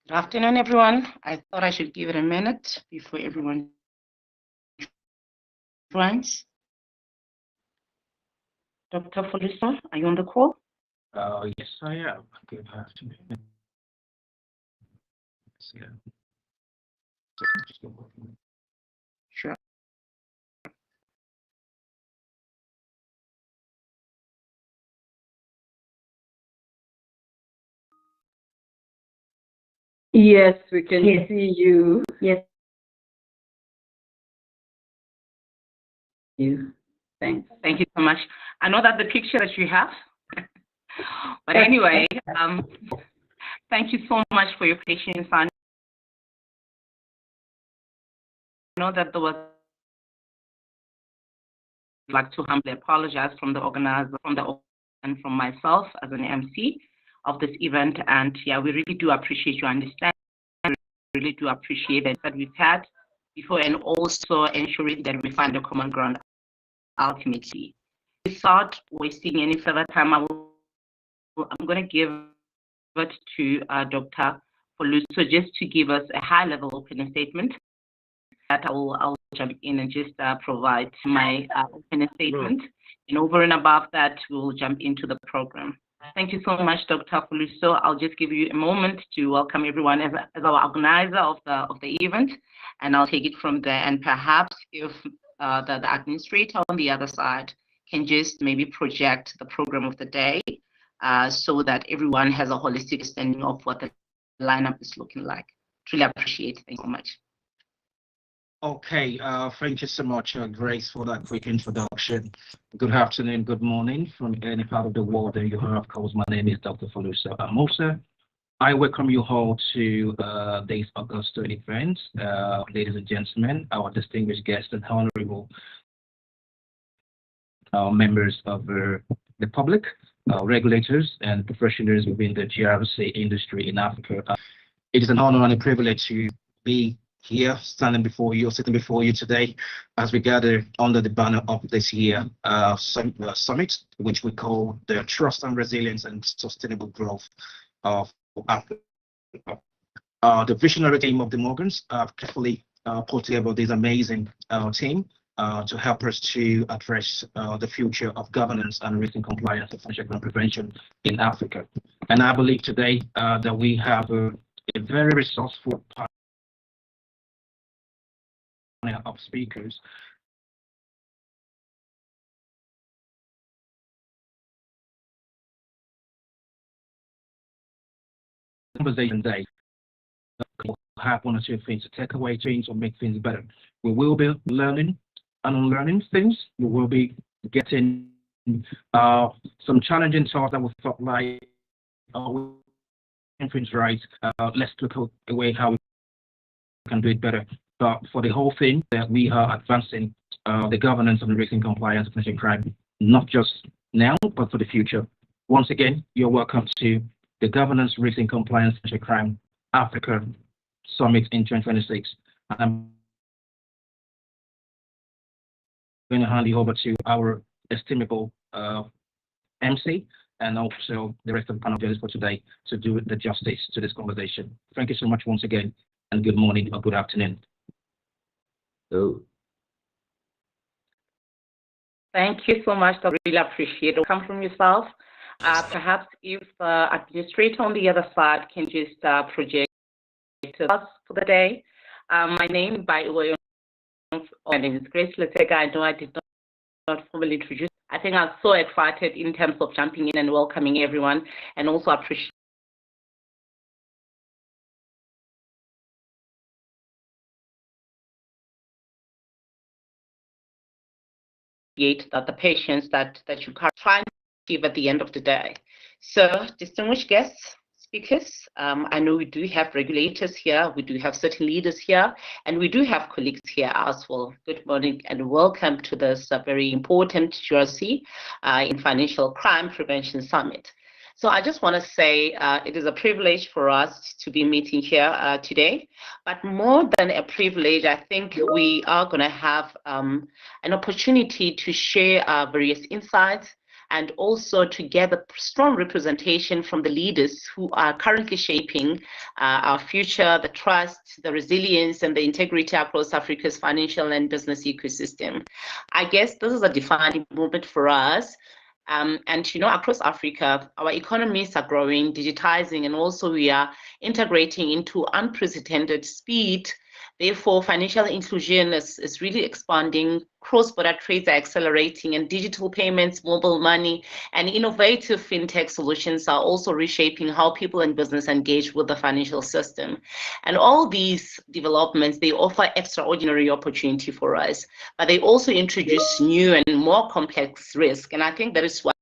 Good afternoon, everyone. I thought I should give it a minute before everyone joins. Dr. Folisa, are you on the call? Yes, I am. Good afternoon. Yeah. Sure. Yes, we can see you. Yes. You. Thanks. Thank you so much. I know that the picture that you have, but anyway, thank you so much for your patience. I know that there was like to humbly apologize from the organizer, and from myself as an MC of this event. And yeah, we really do appreciate your understanding. We really do appreciate that we've had before, and also ensuring that we find a common ground ultimately. Without wasting any further time, I'm going to give it to Dr. Foluso just to give us a high-level opening statement. That I'll jump in and just provide my opening statement. And over and above that, we'll jump into the program. Thank you so much, Dr. Foluso. I'll just give you a moment to welcome everyone as our organizer of the event, and I'll take it from there. And perhaps if the administrator on the other side can just maybe project the program of the day so that everyone has a holistic understanding of what the lineup is looking like. Truly appreciate it. Thank you so much. Okay, thank you so much, Grace, for that quick introduction. Good afternoon, good morning from any part of the world that you are. Of course, my name is Dr. Foluso Amosa. I welcome you all to this August event. Ladies and gentlemen, our distinguished guests and honorable members of the public, regulators, and professionals within the GRC industry in Africa. It is an honor and a privilege to be here, standing before you, sitting before you today, as we gather under the banner of this year summit, which we call the Trust and Resilience and Sustainable Growth of Africa. The visionary team of the Morgans carefully put together this amazing team to help us to address the future of governance and risk and compliance of financial crime prevention in Africa. And I believe today that we have a very resourceful of speakers conversation day. We'll have one or two things to take away, things or make things better. We will be learning and unlearning things. We will be getting some challenging thoughts that we thought like, things right. Let's look at a way how we can do it better. But for the whole thing that we are advancing the governance and risk and compliance of financial crime, not just now, but for the future. Once again, you're welcome to the Governance, Risk and Compliance of Financial Crime Africa Summit in 2026. And I'm going to hand you over to our estimable MC, and also the rest of the panel judges for today to do the justice to this conversation. Thank you so much once again, and good morning or good afternoon. So, Thank you so much. I really appreciate it. Come from yourself. Perhaps if the administrator on the other side can just project us for the day. My name, by the way, my name is Grace Letega. I know I did not formally introduce. I think I'm so excited in terms of jumping in and welcoming everyone, and also appreciate that the patients that you are trying to achieve at the end of the day. So, distinguished guests, speakers, I know we do have regulators here, we do have certain leaders here, and we do have colleagues here as well. Good morning and welcome to this very important GRC in Financial Crime Prevention Summit. So I just want to say it is a privilege for us to be meeting here today, but more than a privilege, I think we are going to have an opportunity to share various insights and also to get a strong representation from the leaders who are currently shaping our future, the trust, the resilience, and the integrity across Africa's financial and business ecosystem. I guess this is a defining moment for us. And you know, across Africa, our economies are growing, digitizing, and also we are integrating into unprecedented speed. Therefore, financial inclusion is really expanding, cross-border trades are accelerating, and digital payments, mobile money, and innovative fintech solutions are also reshaping how people and business engage with the financial system. And all these developments, they offer extraordinary opportunity for us, but they also introduce new and more complex risk. And I think that is why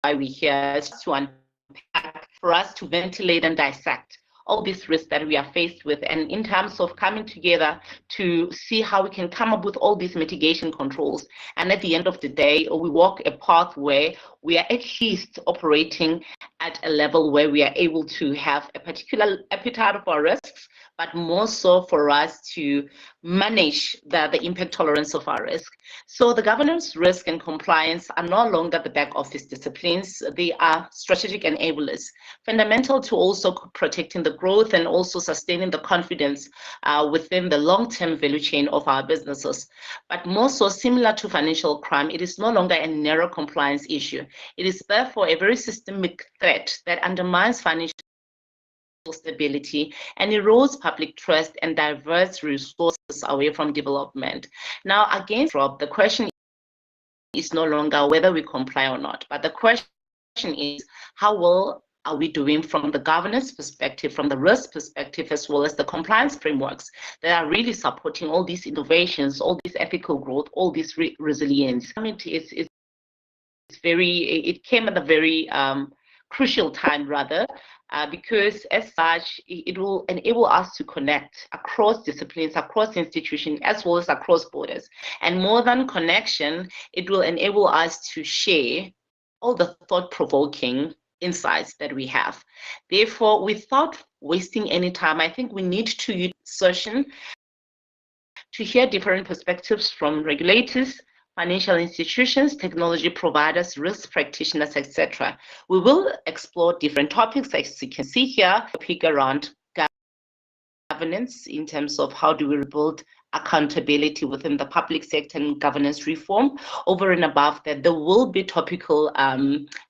we're here, to unpack, for us to ventilate and dissect all these risks that we are faced with, and in terms of coming together to see how we can come up with all these mitigation controls. And at the end of the day, we walk a path where we are at least operating at a level where we are able to have a particular appetite of our risks, but more so for us to manage the impact tolerance of our risk. So the governance, risk, and compliance are no longer the back office disciplines. They are strategic enablers, fundamental to also protecting the growth and also sustaining the confidence within the long-term value chain of our businesses. But more so, similar to financial crime, it is no longer a narrow compliance issue. It is therefore a very systemic threat that undermines financial stability and erodes public trust and diverts resources away from development. Now, against Rob, the question is no longer whether we comply or not, but the question is how well are we doing from the governance perspective, from the risk perspective, as well as the compliance frameworks that are really supporting all these innovations, all this ethical growth, all this resilience. I mean, it came at a very crucial time, rather, because as such, it will enable us to connect across disciplines, across institutions, as well as across borders. And more than connection, it will enable us to share all the thought-provoking insights that we have. Therefore, without wasting any time, I think we need to use this session to hear different perspectives from regulators, financial institutions, technology providers, risk practitioners, etc. We will explore different topics, as you can see here, topic around governance in terms of how do we rebuild accountability within the public sector and governance reform. Over and above that, there will be topical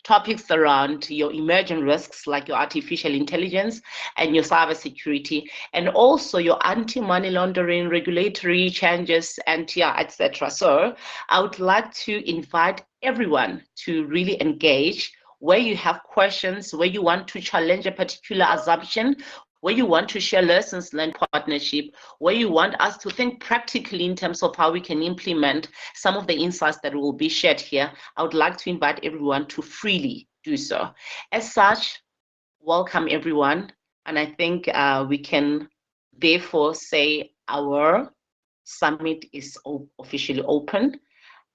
topics around your emerging risks like your artificial intelligence and your cybersecurity, and also your anti-money laundering regulatory changes and etc. So I would like to invite everyone to really engage where you have questions, where you want to challenge a particular assumption, where you want to share lessons learned partnership, where you want us to think practically in terms of how we can implement some of the insights that will be shared here. I would like to invite everyone to freely do so. As such, welcome everyone. And I think we can therefore say our summit is officially open.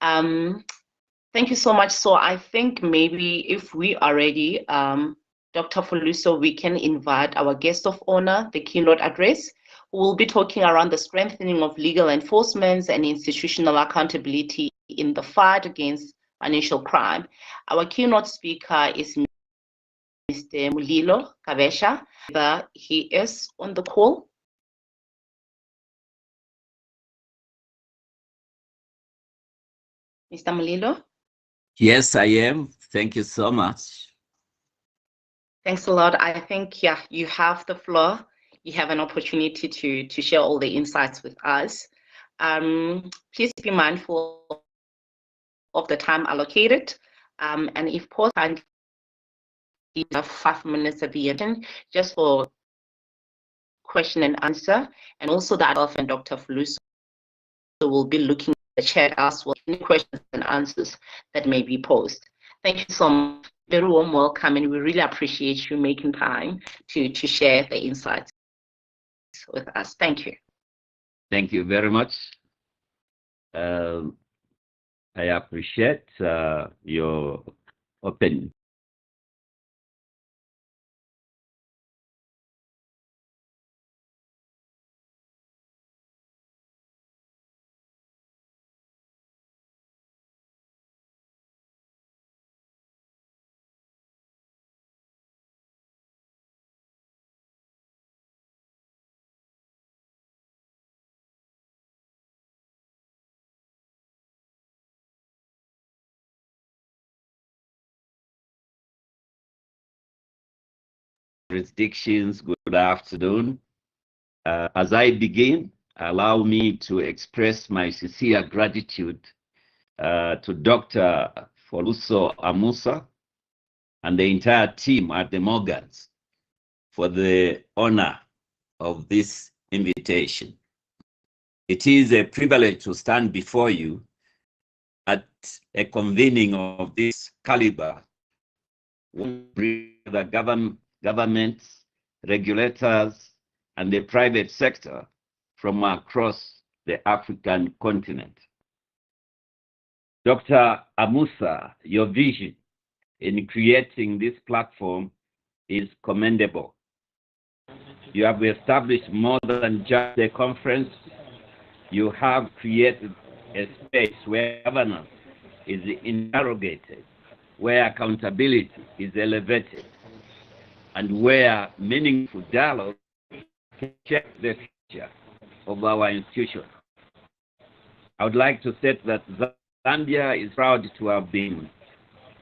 Thank you so much. So I think maybe if we are ready, Dr. Foluso, we can invite our guest of honor, the keynote address, who will be talking around the strengthening of legal enforcement and institutional accountability in the fight against financial crime. Our keynote speaker is Mr. Mulilo Kabesha. He is on the call. Mr. Mulilo? Yes, I am. Thank you so much. Thanks a lot. I think, yeah, you have the floor. You have an opportunity to share all the insights with us. Please be mindful of the time allocated. And if possible, you have 5 minutes at the end just for question and answer. And also that and Dr. Fuluso will be looking at the chat as well, any questions and answers that may be posed. Thank you so much. Very warm welcome, and we really appreciate you making time to share the insights with us. Thank you. Thank you very much. I appreciate your opinion. Jurisdictions, good afternoon. As I begin, allow me to express my sincere gratitude to Dr. Foluso Amusa and the entire team at the Morgans for the honor of this invitation. It is a privilege to stand before you at a convening of this caliber, the governments, regulators, and the private sector from across the African continent. Dr. Amusa, your vision in creating this platform is commendable. You have established more than just a conference. You have created a space where governance is interrogated, where accountability is elevated, and where meaningful dialogue can shape the future of our institution. I would like to state that Zambia is proud to have been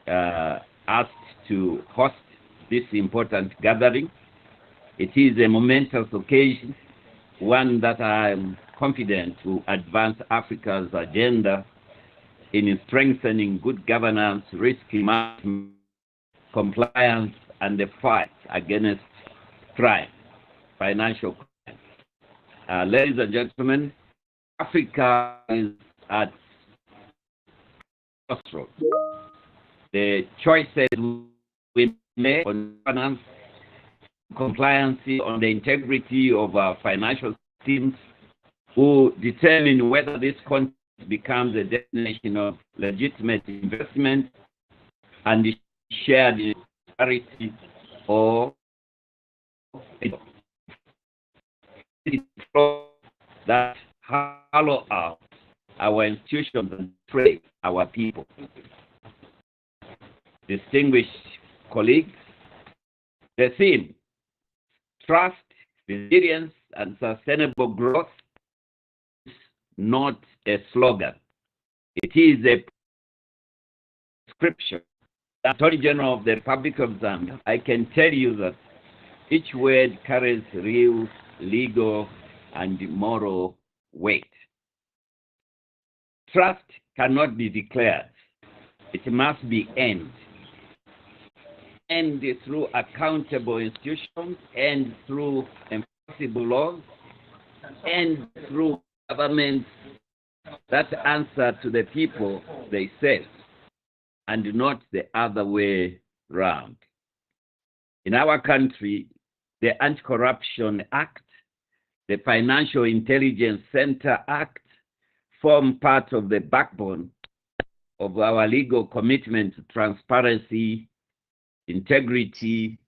asked to host this important gathering. It is a momentous occasion, one that I am confident will advance Africa's agenda in strengthening good governance, risk management, compliance, and the fight against crime, financial crime. Ladies and gentlemen, Africa is at crossroads. The choices we make on governance, compliance, on the integrity of our financial systems will determine whether this country becomes a destination of legitimate investment and shared prosperity, or that hollow out our institutions and trade our people. Distinguished colleagues, the theme, trust, resilience, and sustainable growth, is not a slogan. It is a prescription. The Attorney General of the Republic of Zambia, I can tell you that each word carries real, legal, and moral weight. Trust cannot be declared. It must be earned. And through accountable institutions, and through enforceable laws, and through governments that answer to the people they serve, and not the other way round. In our country, the Anti-Corruption Act, the Financial Intelligence Center Act form part of the backbone of our legal commitment to transparency, integrity,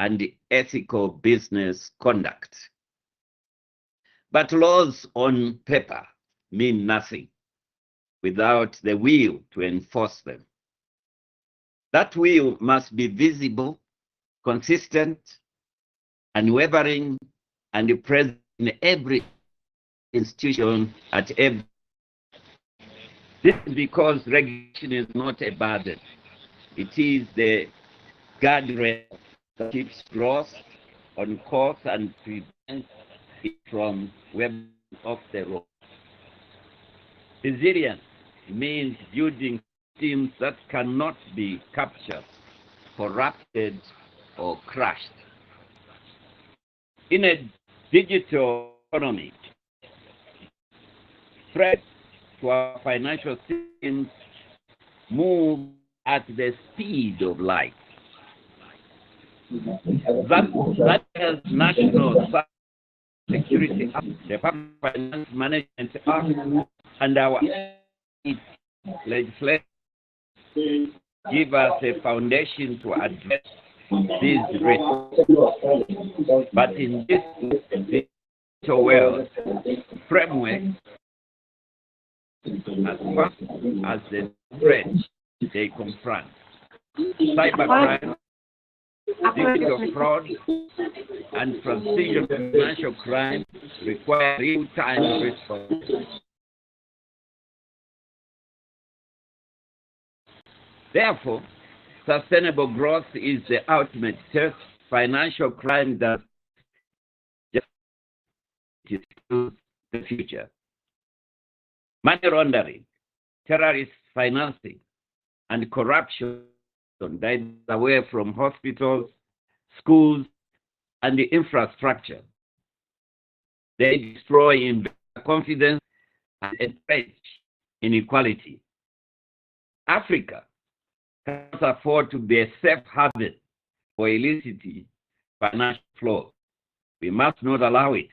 and ethical business conduct. But laws on paper mean nothing without the will to enforce them. That will must be visible, consistent, unwavering, and present in every institution at every. This is because regulation is not a burden. It is the guardrail that keeps growth on course and prevents it from webbing off the road. Resilience means building systems that cannot be captured, corrupted, or crushed. In a digital economy, threats to our financial systems move at the speed of light. That is National Security Act, the Public Finance Management Act, and our legislation give us a foundation to address these risks. But in this digital world, framework, as fast as the threat they confront, cybercrime, digital fraud, and precision financial crime require real-time response. Therefore, sustainable growth is the ultimate test. Financial crime does just the future. Money laundering, terrorist financing, and corruption dies away from hospitals, schools, and the infrastructure. They destroy investor confidence and entrench inequality. Africa cannot afford to be a safe haven for illicit financial flow. We must not allow it.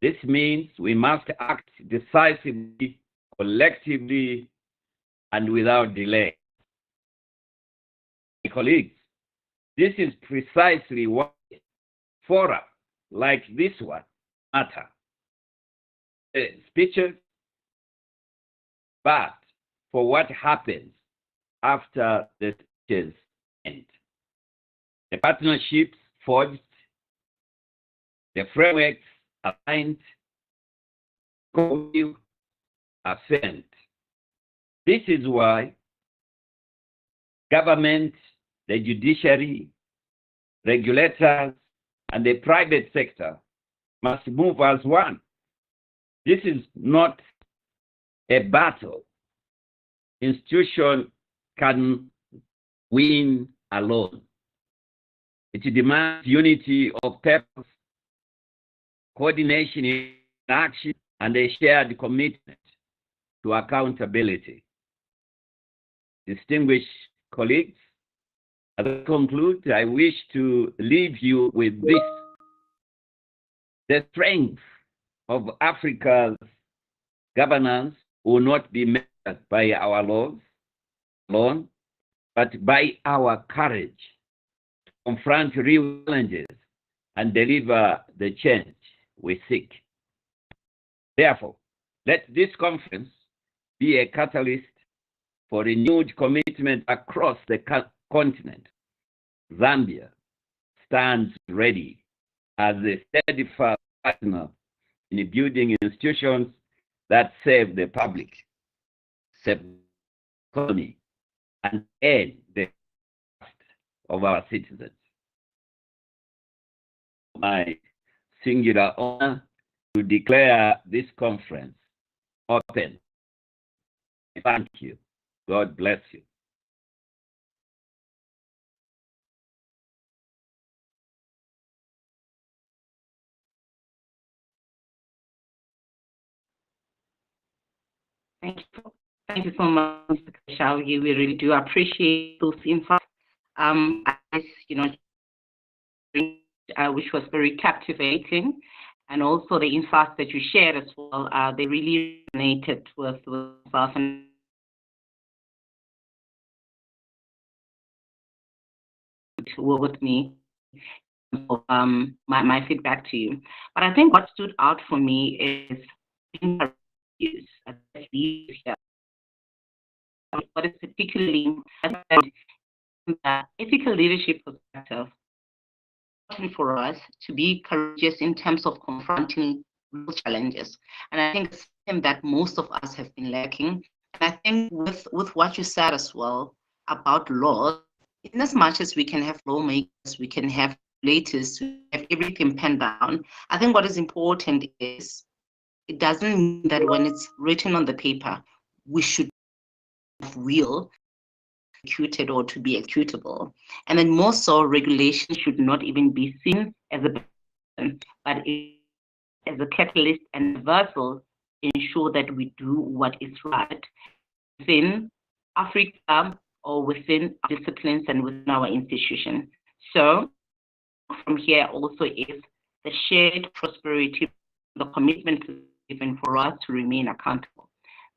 This means we must act decisively, collectively, and without delay. Colleagues, this is precisely what fora like this one matter. Speeches, but for what happens after the speeches end. The partnerships forged, the frameworks aligned, are sent. This is why government, the judiciary, regulators, and the private sector must move as one. This is not a battle. Institution can win alone. It demands unity of purpose, coordination in action, and a shared commitment to accountability. Distinguished colleagues, as I conclude, I wish to leave you with this. The strength of Africa's governance will not be measured by our laws alone, but by our courage to confront real challenges and deliver the change we seek. Therefore, let this conference be a catalyst for renewed commitment across the continent. Zambia stands ready as a steadfast partner in building institutions that serve the public, serve the economy, and earn the trust of our citizens. My singular honor to declare this conference open. Thank you. God bless you. Thank you so much, Mr. Kashawi. We really do appreciate those insights. Which was very captivating, and also the insights that you shared as well. They really resonated with us and with me. My feedback to you. But I think what stood out for me is what is particularly the ethical leadership perspective, important for us to be courageous in terms of confronting real challenges. And I think it's something that most of us have been lacking. And I think with what you said as well about laws, in as much as we can have lawmakers, we can have regulators, we have everything penned down, I think what is important is it doesn't mean that when it's written on the paper, we should have real executed or to be executable. And then more so, regulation should not even be seen as a burden, but as a catalyst and a vessel to ensure that we do what is right within Africa or within disciplines and within our institution. So from here also is the shared prosperity, the commitment given for us to remain accountable.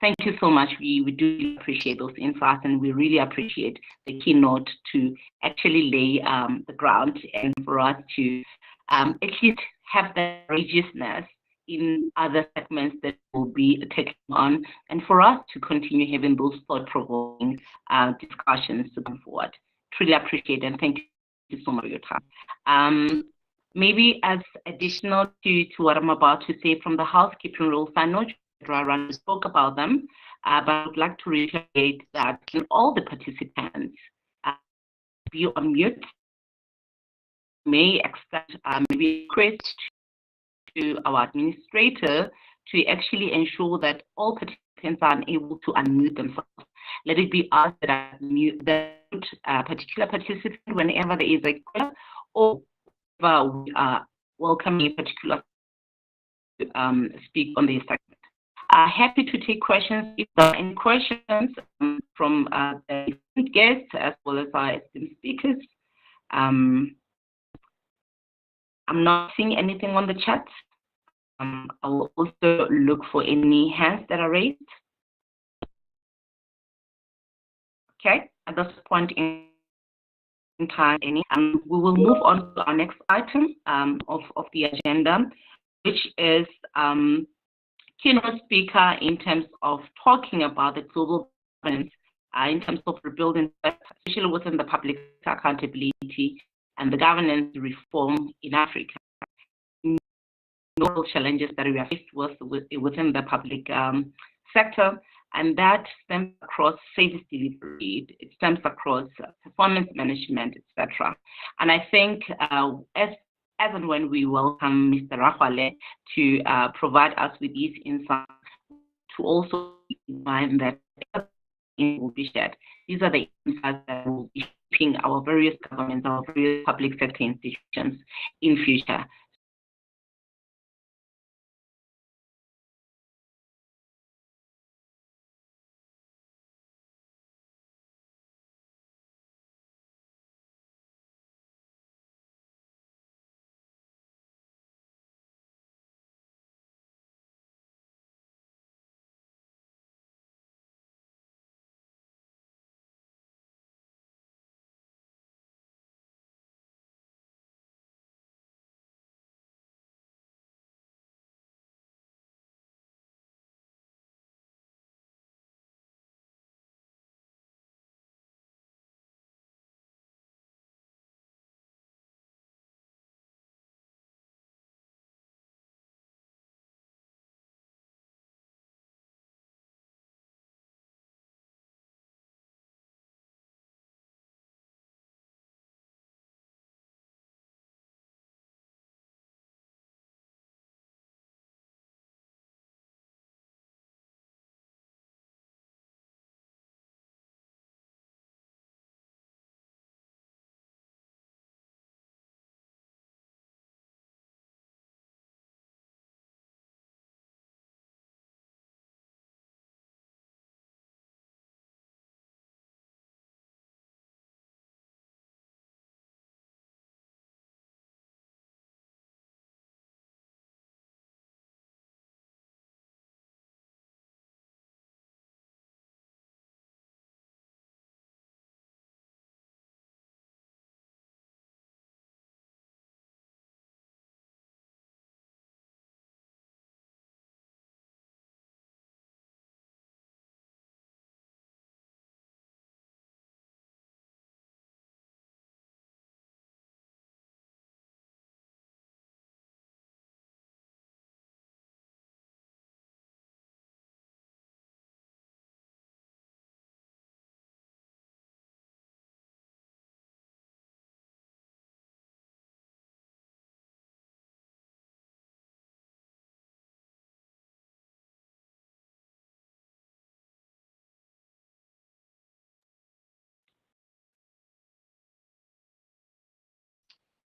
Thank you so much. We do appreciate those insights, and we really appreciate the keynote to actually lay the ground and for us to at least have the courageousness in other segments that will be taken on, and for us to continue having those thought-provoking discussions to come forward. Truly appreciate it, and thank you so much for your time. Maybe as additional to what I'm about to say from the housekeeping rules, I know Ryan spoke about them, but I would like to reiterate that all the participants be on mute, may accept maybe request to our administrator to actually ensure that all participants are unable to unmute themselves. Let it be us that mute a particular participant whenever there is a question, or we are welcoming a particular speak on the segment. Happy to take questions if there are any questions from the guests as well as our esteemed speakers. I'm not seeing anything on the chat. I will also look for any hands that are raised. Okay, at this point in time, we will move on to our next item of the agenda, which is keynote speaker in terms of talking about the global governance in terms of rebuilding, especially within the public accountability and the governance reform in Africa. Notable challenges that we are faced with within the public sector, and that stems across service delivery, it stems across performance management, etc. And I think as and when we welcome Mr. Rahwale to provide us with these insights, to also remind that will be shared. These are the insights that will be shaping our various governments, our various public sector institutions in future.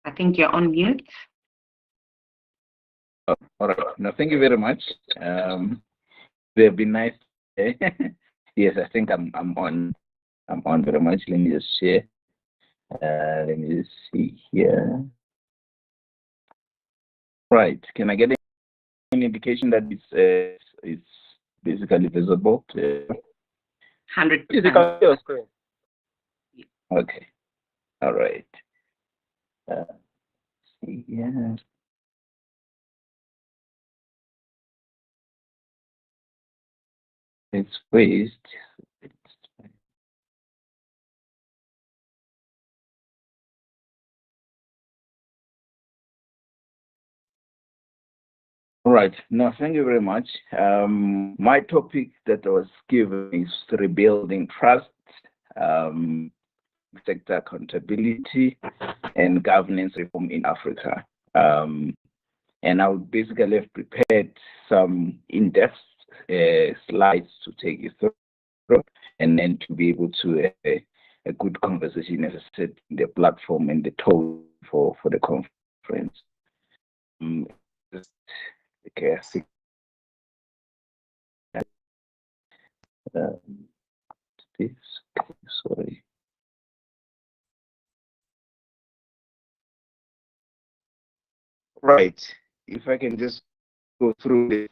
I think you're on mute. Oh, all right. No, thank you very much. They have been nice. Yes, I think I'm on. I'm on very much. Let me just share. Let me just see here. Right. Can I get an indication that it's basically visible? 100%. Okay. All right. See here. It's waste. All right. No, thank you very much. My topic that I was given is rebuilding trust, sector accountability, and governance reform in Africa. And I would basically have prepared some in-depth slides to take you through, and then to be able to a good conversation, as I said, the platform and the tone for the conference. Okay, I think, this, okay, sorry. Right. If I can just go through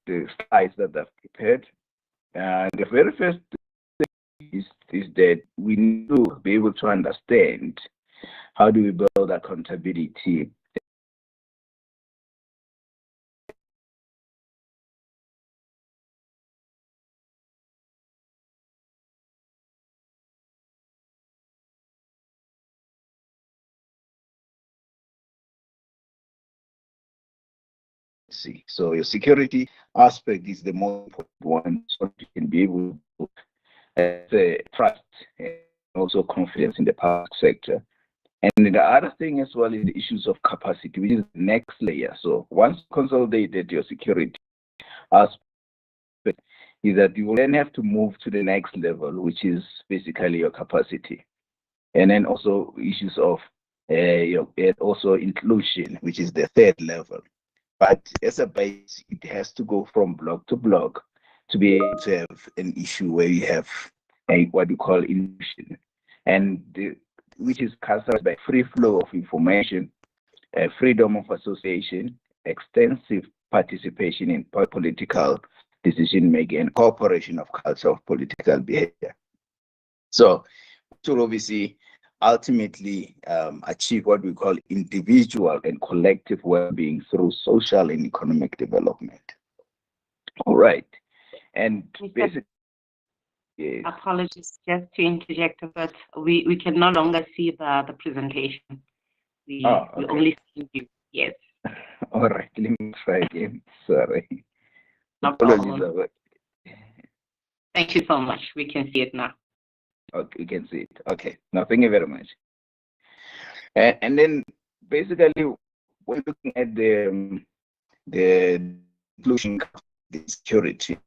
the slides that I've prepared. The very first thing is that we need to be able to understand how do we build accountability. See, so your security aspect is the most important one, so you can be able to trust and also confidence in the public sector. And the other thing as well is the issues of capacity, which is the next layer. So once consolidated your security aspect, is that you will then have to move to the next level, which is basically your capacity. And then also issues of also inclusion, which is the third level. But as a base, it has to go from block to block to be able to have an issue where you have what we call inclusion, and which is characterized by free flow of information, freedom of association, extensive participation in political decision making, and cooperation of culture of political behavior. So, to obviously ultimately achieve what we call individual and collective well-being through social and economic development. All right, and basically, yes. Apologies, just to interject, but we can no longer see the presentation. We only see you. Yes. All right, let me try again. Sorry. No problem. Thank you so much. We can see it now. Okay, you can see it. Okay. No, thank you very much. And then basically, we're looking at the inclusion, the security,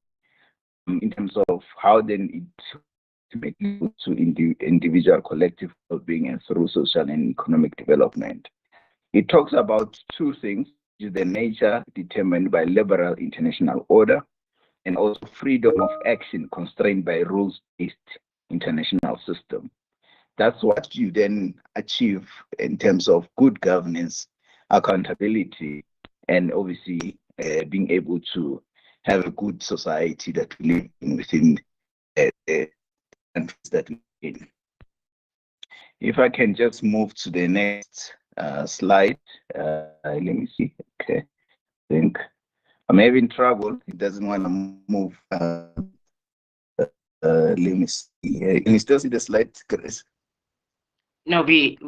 in terms of how then it ultimately to individual collective well-being and through social and economic development. It talks about two things: the nature determined by liberal international order, and also freedom of action constrained by rules-based international system. That's what you then achieve in terms of good governance, accountability, and obviously being able to have a good society that we live in within the countries that we live in. If I can just move to the next slide. Let me see. Okay. I think I'm having trouble. It doesn't want to move. Let me see. Can you still see the slide, Chris? No, we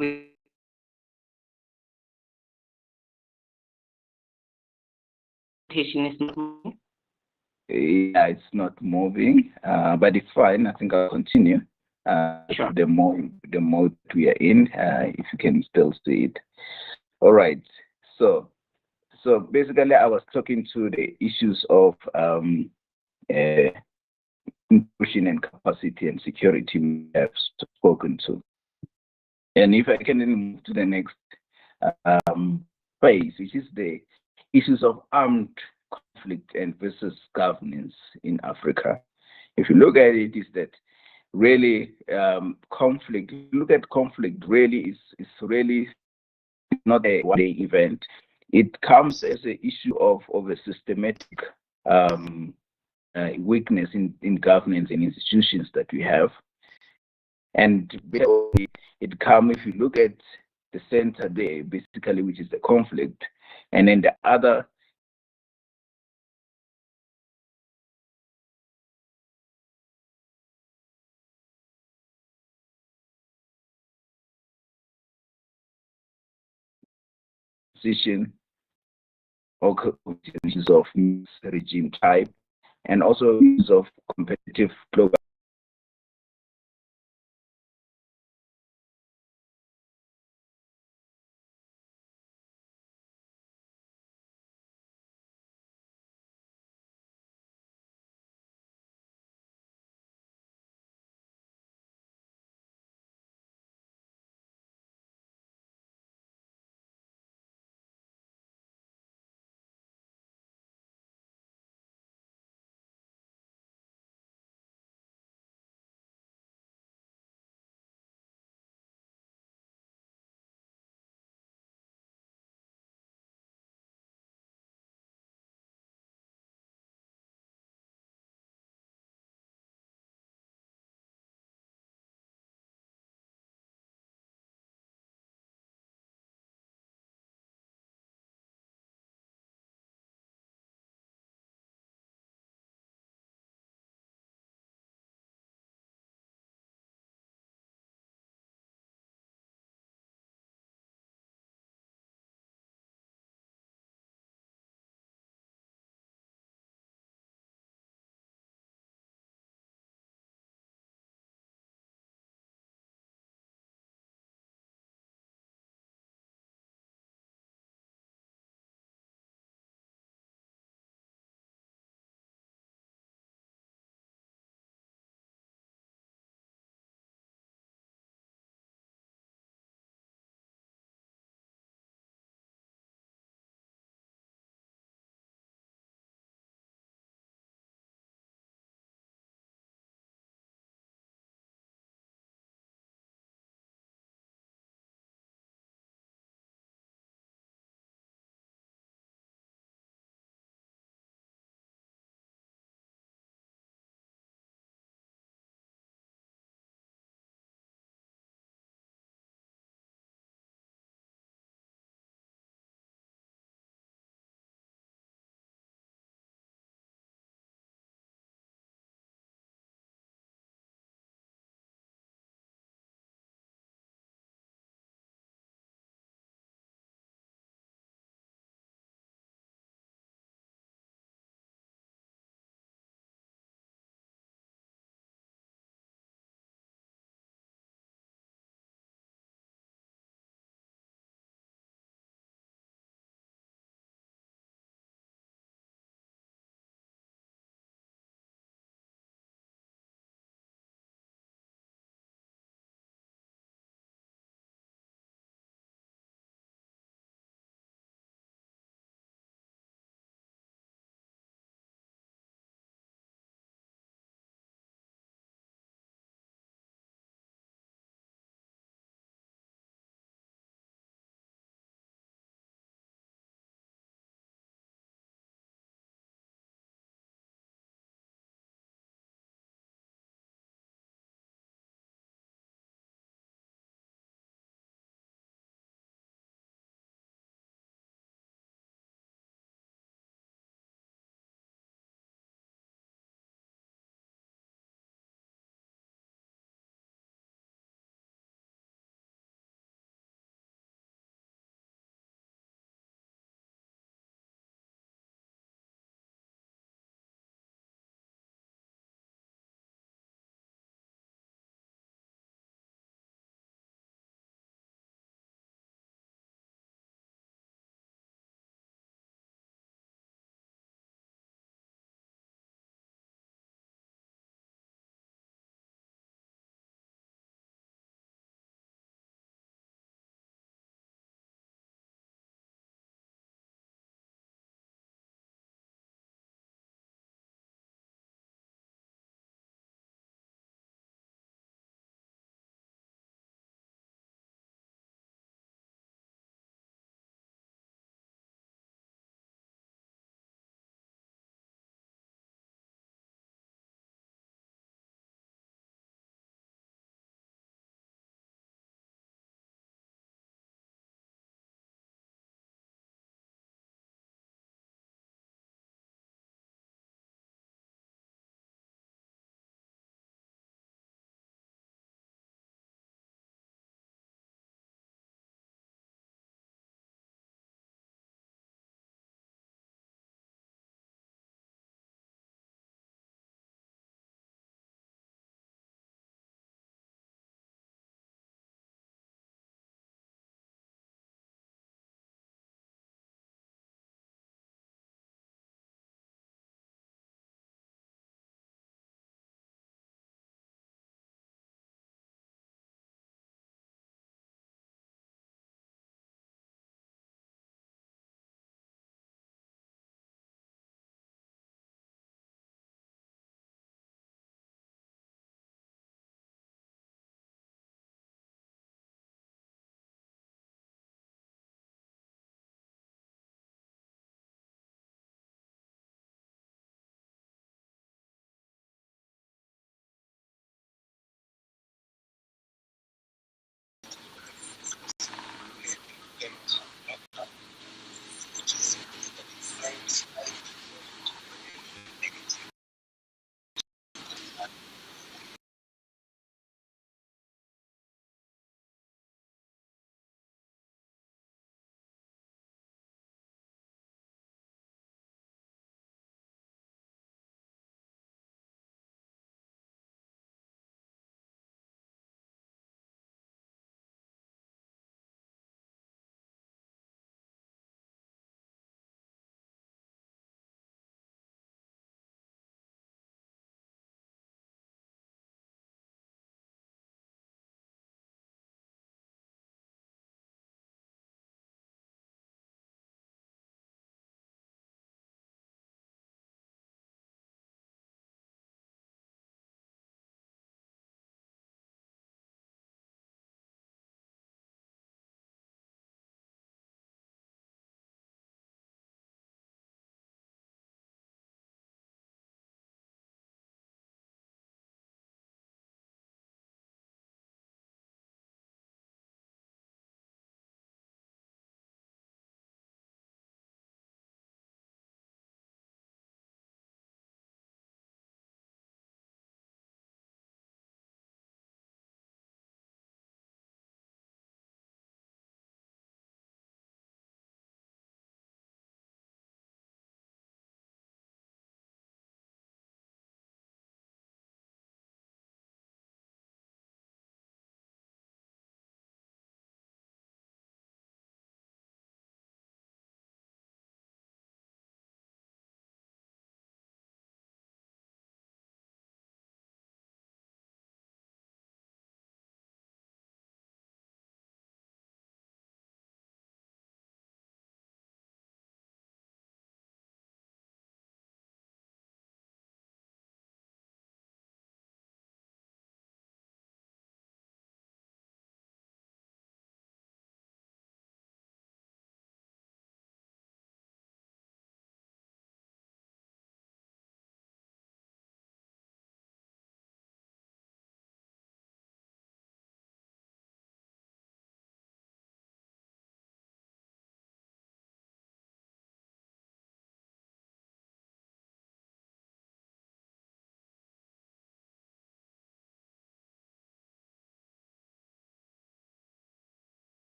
is not moving. Yeah, it's not moving, but it's fine. I think I'll continue. Sure. The mode we are in, if you can still see it. All right. So basically, I was talking to the issues of inclusion and capacity and security we have spoken to. And if I can then move to the next phase, which is the issues of armed conflict and versus governance in Africa. If you look at it, is that really conflict? Look at conflict. Really, is really not a one-day event. It comes as an issue of a systematic weakness in governance and institutions that we have. And it comes, if you look at the center there, basically, which is the conflict, and then the other position or issues of regime type, and also issues of competitive global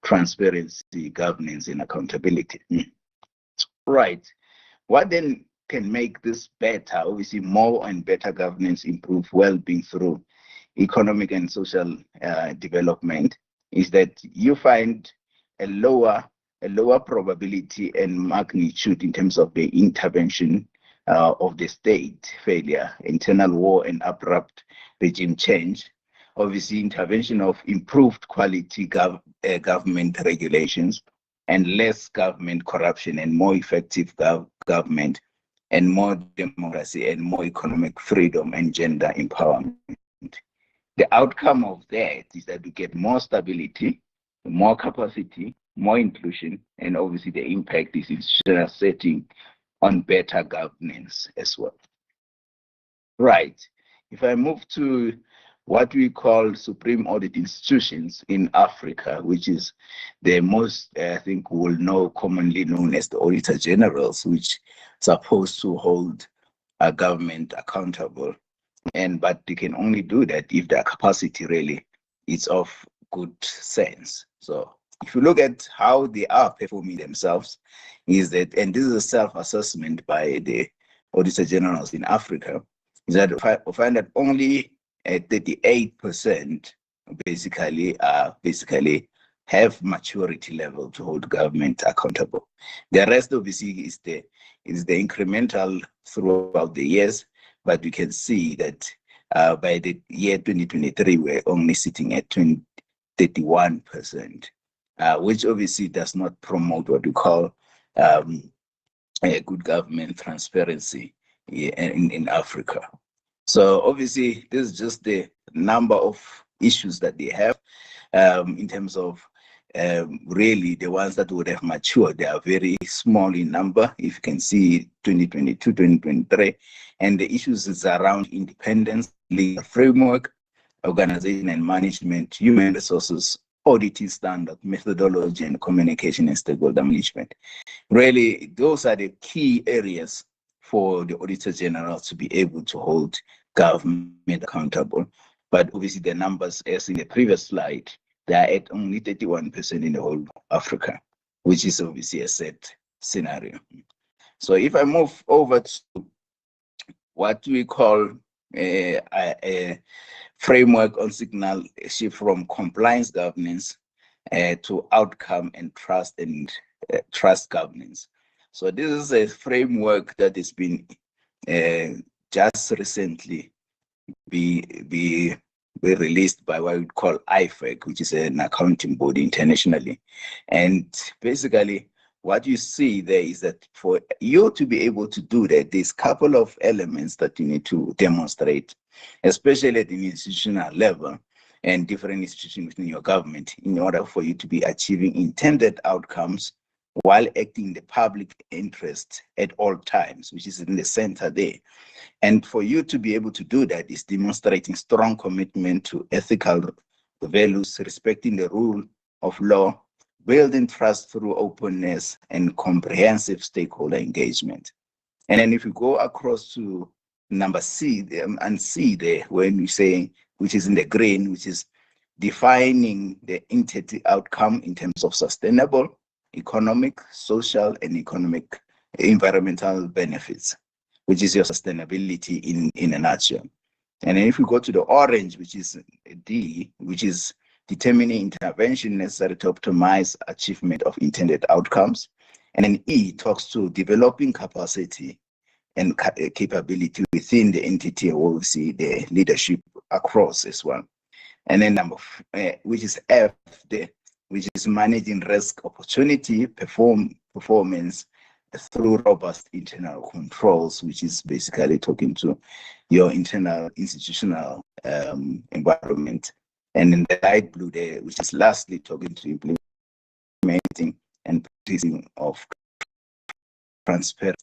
transparency, governance, and accountability. Right. What then can make this better? Obviously, more and better governance improve well-being through economic and social development is that you find a lower probability and magnitude in terms of the intervention of the state failure, internal war, and abrupt regime change. Obviously, intervention of improved quality government regulations and less government corruption and more effective government and more democracy and more economic freedom and gender empowerment. The outcome of that is that we get more stability, more capacity, more inclusion, and obviously the impact is institutional setting on better governance as well. Right. If I move to what we call supreme audit institutions in Africa, which is the most, I think we will know, commonly known as the Auditor Generals, which supposed to hold a government accountable. But they can only do that if their capacity really is of good sense. So if you look at how they are performing themselves, is that, and this is a self-assessment by the Auditor Generals in Africa, is that we find that only 38% basically have maturity level to hold government accountable. The rest obviously is the incremental throughout the years, but we can see that by the year 2023 we're only sitting at 31%, which obviously does not promote what we call a good government transparency in Africa. So obviously, this is just the number of issues that they have in terms of really the ones that would have matured. They are very small in number. If you can see 2022, 2023, and the issues is around independence, legal framework, organization and management, human resources, auditing standard, methodology, and communication and stakeholder management. Really, those are the key areas for the Auditor General to be able to hold government accountable. But obviously the numbers, as in the previous slide, they are at only 31% in the whole Africa, which is obviously a sad scenario. So if I move over to what we call a framework on signal shift from compliance governance to outcome and trust governance. So this is a framework that has been just recently be released by what we call IFAC, which is an accounting body internationally. And basically, what you see there is that for you to be able to do that, there's a couple of elements that you need to demonstrate, especially at the institutional level and different institutions within your government, in order for you to be achieving intended outcomes while acting in the public interest at all times, which is in the center there. And for you to be able to do that is demonstrating strong commitment to ethical values, respecting the rule of law, building trust through openness and comprehensive stakeholder engagement. And then if you go across to number C and C there, when we say, which is in the green, which is defining the entity outcome in terms of sustainable, economic, social, and environmental benefits, which is your sustainability in a nutshell. And then if we go to the orange, which is D, which is determining intervention necessary to optimize achievement of intended outcomes. And then E talks to developing capacity and capability within the entity, or we see the leadership across as well. And then number, which is F, which is managing risk, opportunity, performance through robust internal controls, which is basically talking to your internal institutional environment. And in the light blue there, which is lastly talking to implementing and practicing of transparent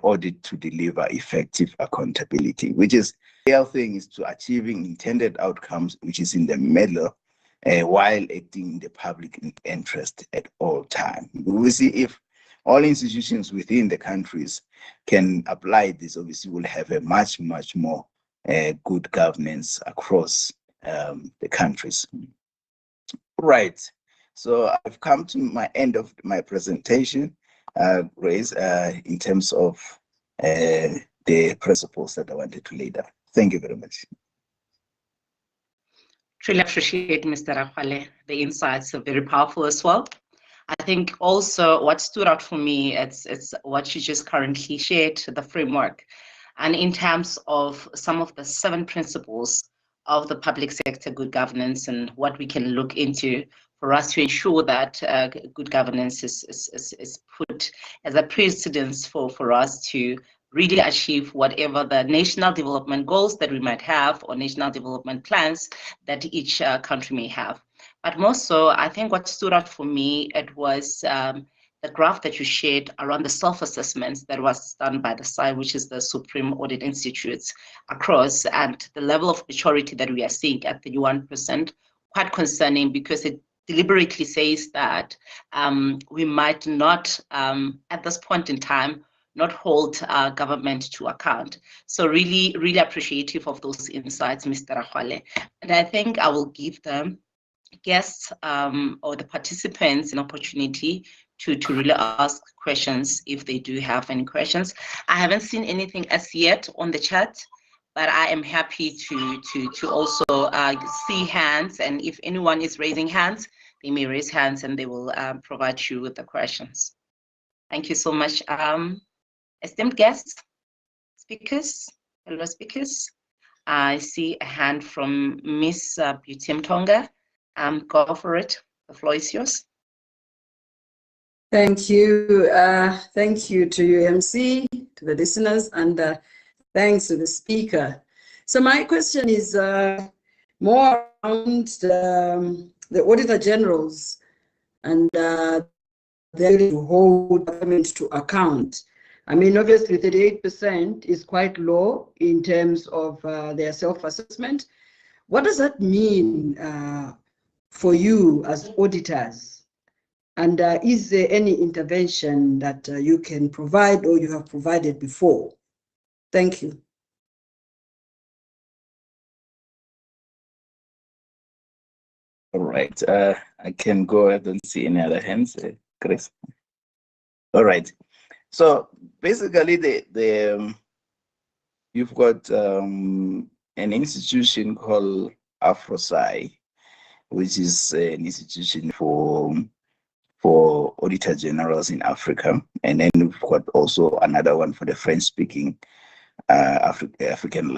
audit to deliver effective accountability, which is the other thing is to achieving intended outcomes, which is in the middle, while acting in the public interest at all times. We will see if all institutions within the countries can apply this, obviously we'll have a much more good governance across the countries. Right. So I've come to my end of my presentation, Grace, in terms of the principles that I wanted to lay down. Thank you very much. Truly appreciate, Mr. Rakwale. The insights are very powerful as well. I think also what stood out for me, it's what you just currently shared, the framework. And in terms of some of the 7 principles of the public sector good governance and what we can look into for us to ensure that good governance is put as a precedence for us to really achieve whatever the national development goals that we might have or national development plans that each country may have. But more so, I think what stood out for me, it was the graph that you shared around the self-assessments that was done by the SAI, which is the Supreme Audit Institutes across, and the level of maturity that we are seeing at 31%, quite concerning because it deliberately says that we might not, at this point in time, not hold government to account. So really, really appreciative of those insights, Mr. Rakwale. And I think I will give them guests or the participants an opportunity to really ask questions if they do have any questions. I haven't seen anything as yet on the chat, but I am happy to also see hands, and if anyone is raising hands, they may raise hands and they will provide you with the questions. Thank you so much. Esteemed guests, speakers, fellow speakers, I see a hand from Miss Beauty Mtonga. Go for it. The floor is yours. Thank you. Thank you to you, MC, to the listeners, and thanks to the speaker. So my question is more around the Auditor Generals and they to hold government to account. I mean, obviously 38% is quite low in terms of their self-assessment. What does that mean for you as auditors? And is there any intervention that you can provide or you have provided before? Thank you. All right. I can go ahead and see any other hands, Chris. All right. So basically, you've got an institution called AfroSci, which is an institution for auditor generals in Africa, and then we've got also another one for the French-speaking African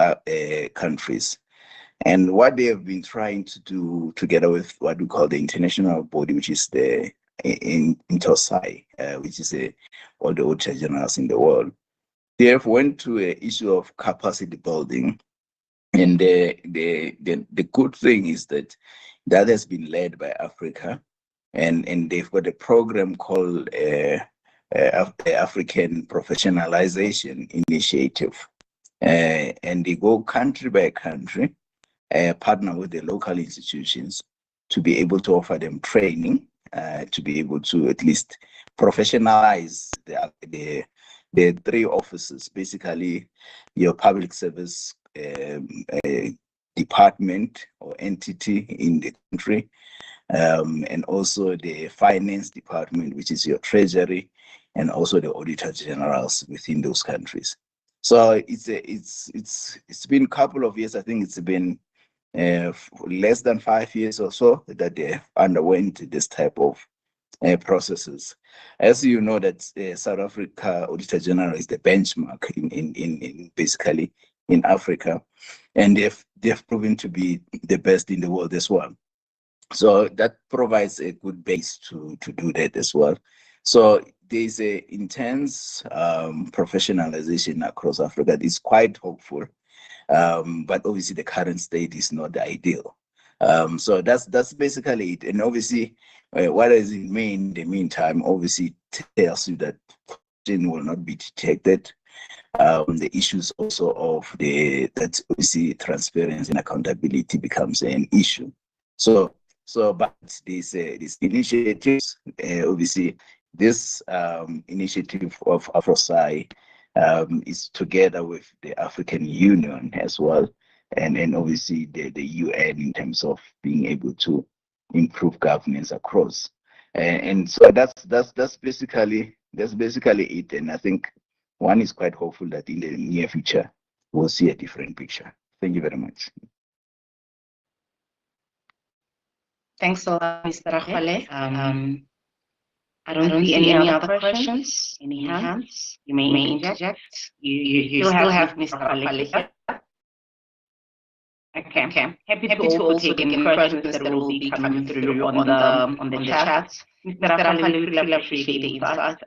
countries. And what they have been trying to do together with what we call the international body, which is the INTOSAI, which is all the auditor generals in the world, they have went to an issue of capacity building. And the good thing is that has been led by Africa, and they've got a program called African Professionalization Initiative, and they go country by country, partner with the local institutions to be able to offer them training, to be able to at least professionalize the 3 offices, basically your public service department or entity in the country, and also the finance department, which is your treasury, and also the auditor generals within those countries. So it's been a couple of years. I think it's been less than 5 years or so that they underwent this type of processes. As you know, that South Africa Auditor General is the benchmark in basically in Africa, and they've proven to be the best in the world as well. So that provides a good base to do that as well. So there's a intense professionalization across Africa. It's quite hopeful, but obviously the current state is not the ideal. So that's basically it. And obviously, what does it mean in the meantime? Obviously, it tells you that corruption will not be detected. The issues also of that obviously transparency and accountability becomes an issue. But these initiatives, obviously, this initiative of AfroSci is together with the African Union as well, and obviously the UN in terms of being able to improve governance across. And so that's basically it. And I think one is quite hopeful that in the near future we'll see a different picture. Thank you very much. Thanks a lot, Mr. Rachwale. I don't see any other questions. Any hands? You may interject. You still have Mr. Rachwale here. Okay. Happy to also take any questions that will be coming through on the chat. Mr. Rachwale, we really appreciate the insights,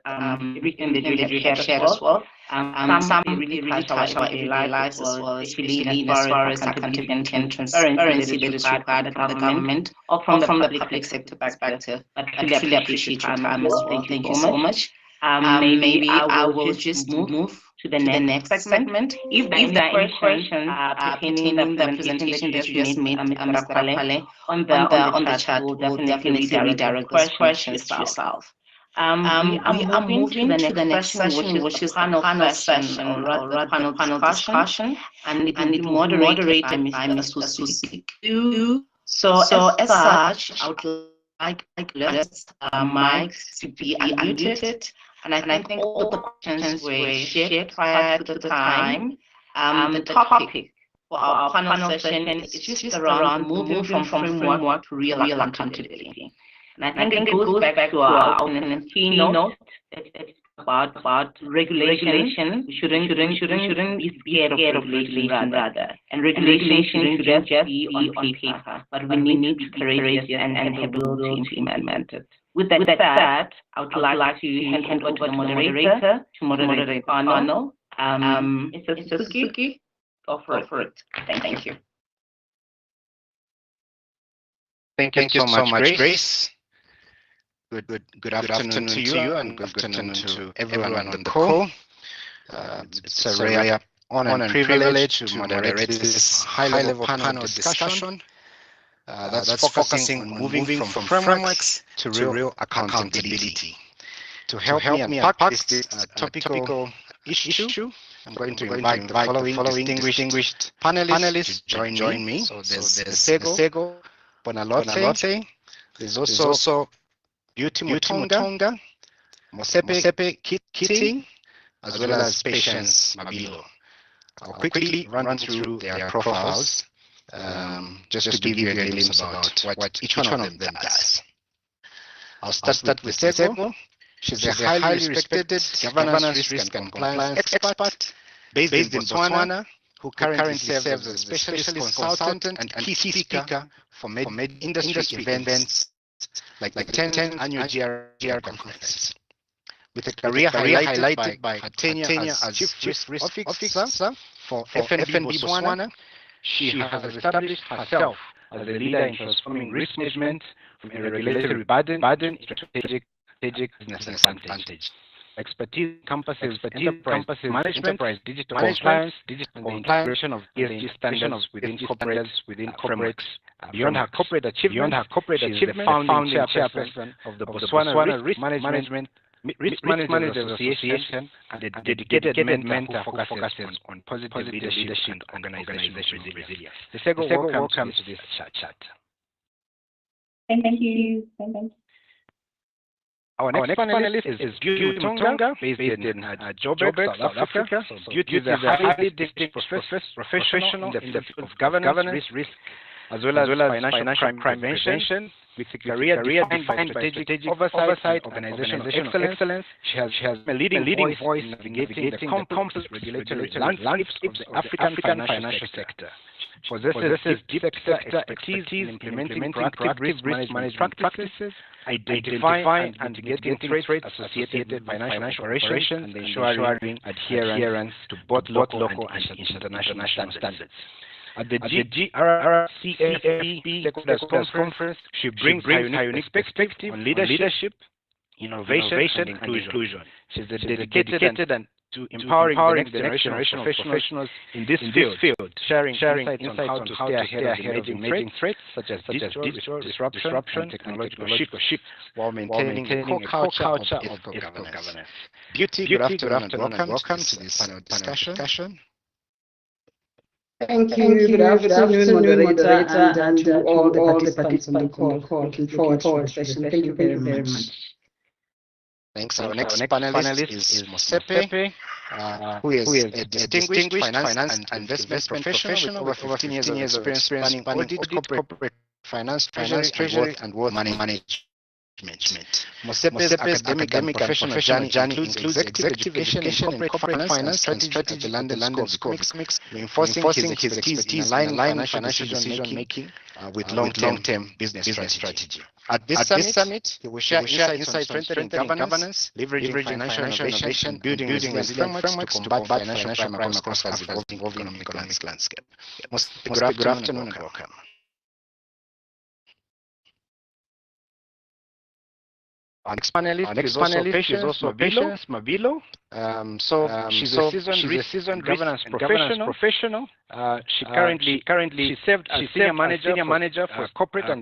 everything that you have shared as well. Some really touch our everyday lives as well, especially in as far as accountability and transparency that is required from the government or from the public sector perspective. But really appreciate your time as well. Thank you so much. Maybe I will just move to the next segment. If there are any questions pertaining the presentation that you just made, Mr. Rachwale, on the chat, we'll definitely redirect those questions to yourself. We are moving to the next session, which is the panel session, or rather panel discussion, and it will be moderated by Mr. Susi. So as such, I would like mics to be unmuted. And I think all the questions were shared prior to the time. The topic for our panel session is just around moving from framework to real accountability. And I think it goes back to our opening keynote that's about regulation. We shouldn't be scared of regulation rather. And regulation shouldn't just be on paper, but we need to be courageous and have the will to implement it. With that said, I would like to hand over to the moderator to moderate the panel. Mr. Suzuki, go for it. Thank you. Thank you so much, Grace. Good afternoon to you, and good afternoon to everyone on the call. It's a rare honor and privilege to moderate this high-level panel discussion that's focusing on moving from frameworks to real accountability. To help me unpack this topical issue, I'm going to invite the following distinguished panelists to join me. So there's Sego Bonalote, there's also Beauty Mutonga, Mosepe Kitting, as well as Patience Mabilo. I'll quickly run through their profiles just to give you a glimpse about what each one of them does. I'll start with Sego. She's a highly respected governance, risk and compliance expert based in Botswana, who currently serves as a specialist consultant and key speaker for industry events like the 10th annual GR conference. With a career highlighted by her tenure as Chief Risk Officer for FNB Botswana, she has established herself as a leader in transforming risk management from a regulatory burden into strategic business advantage. Expertise encompasses enterprise management, digital compliance, and the integration of ESG standards within corporates. Beyond her corporate achievement, she is the founding chairperson of the Botswana Risk Managers Association and a dedicated mentor who focuses on positive leadership and organizational resilience. Sego, welcome to this chat. Thank you. Our next panelist is Beauty Mutonga, based in Joburg, South Africa. Beauty is a highly distinguished professional in the field of governance, risk, as well as financial crime prevention, with a career defined by strategic oversight, organizational excellence. She has a leading voice in navigating the complex regulatory landscapes of the African financial sector. Possesses deep sector expertise in implementing proactive risk management practices, identifying and mitigating threats associated with financial operations, and ensuring adherence to both local and international standards. At the GRCFP Stakeholders Conference, she brings her unique perspective on leadership, innovation, and inclusion. She's dedicated and to empowering the next generation of professionals in this field, sharing insights on how to stay ahead of emerging threats such as digital disruption and technological shift, while maintaining a core culture of ethical governance. Beauty, good afternoon and welcome to this panel discussion. Thank you. Good afternoon, moderator, and to all the participants on the call. Looking forward to the session. Thank you very much. Thanks. Our next panelist is Mosepe, who is a distinguished finance and investment professional with over 15 years of experience spanning audit, corporate finance, treasury, and wealth management. Mosepe's academic and professional journey includes executive education in corporate finance and strategy at the London School of Economics, reinforcing his expertise in aligning financial decision-making with long-term business strategy. At this summit, he will share insights on strengthening governance, leveraging financial innovation, building resilient frameworks to combat financial crime across an evolving economic landscape. Good afternoon and welcome. Our next panelist is also Patience Mabilo. She's a seasoned governance professional. She served as senior manager for corporate and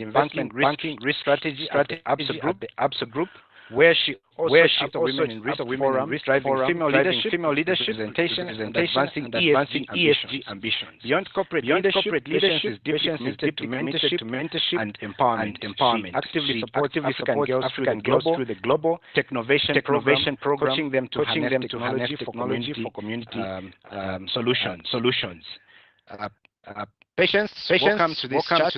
investment risk strategy at the ABSA Group, where she also women in risk forum, driving female leadership, representation, and advancing ESG ambitions. Beyond corporate leadership, Patience is deeply committed to mentorship and empowerment. She actively supports African girls through the global technovation program, coaching them to harness technology for community solutions. Patience, welcome to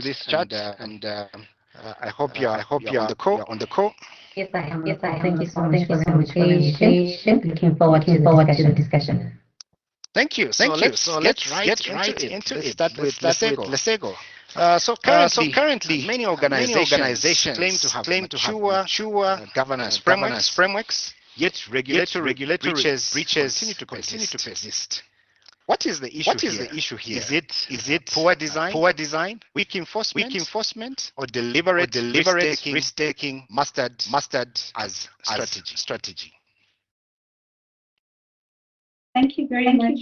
this chat, and I hope you're on the call. Yes, I am. Thank you so much for the invitation. Looking forward to the discussion. Thank you. Let's get right into it. Let's start with Lesego. Currently, many organizations claim to have mature governance frameworks, yet regulatory breaches continue to persist. What is the issue here? Is it poor design, weak enforcement, or deliberate risk-taking mastered as strategy? Thank you very much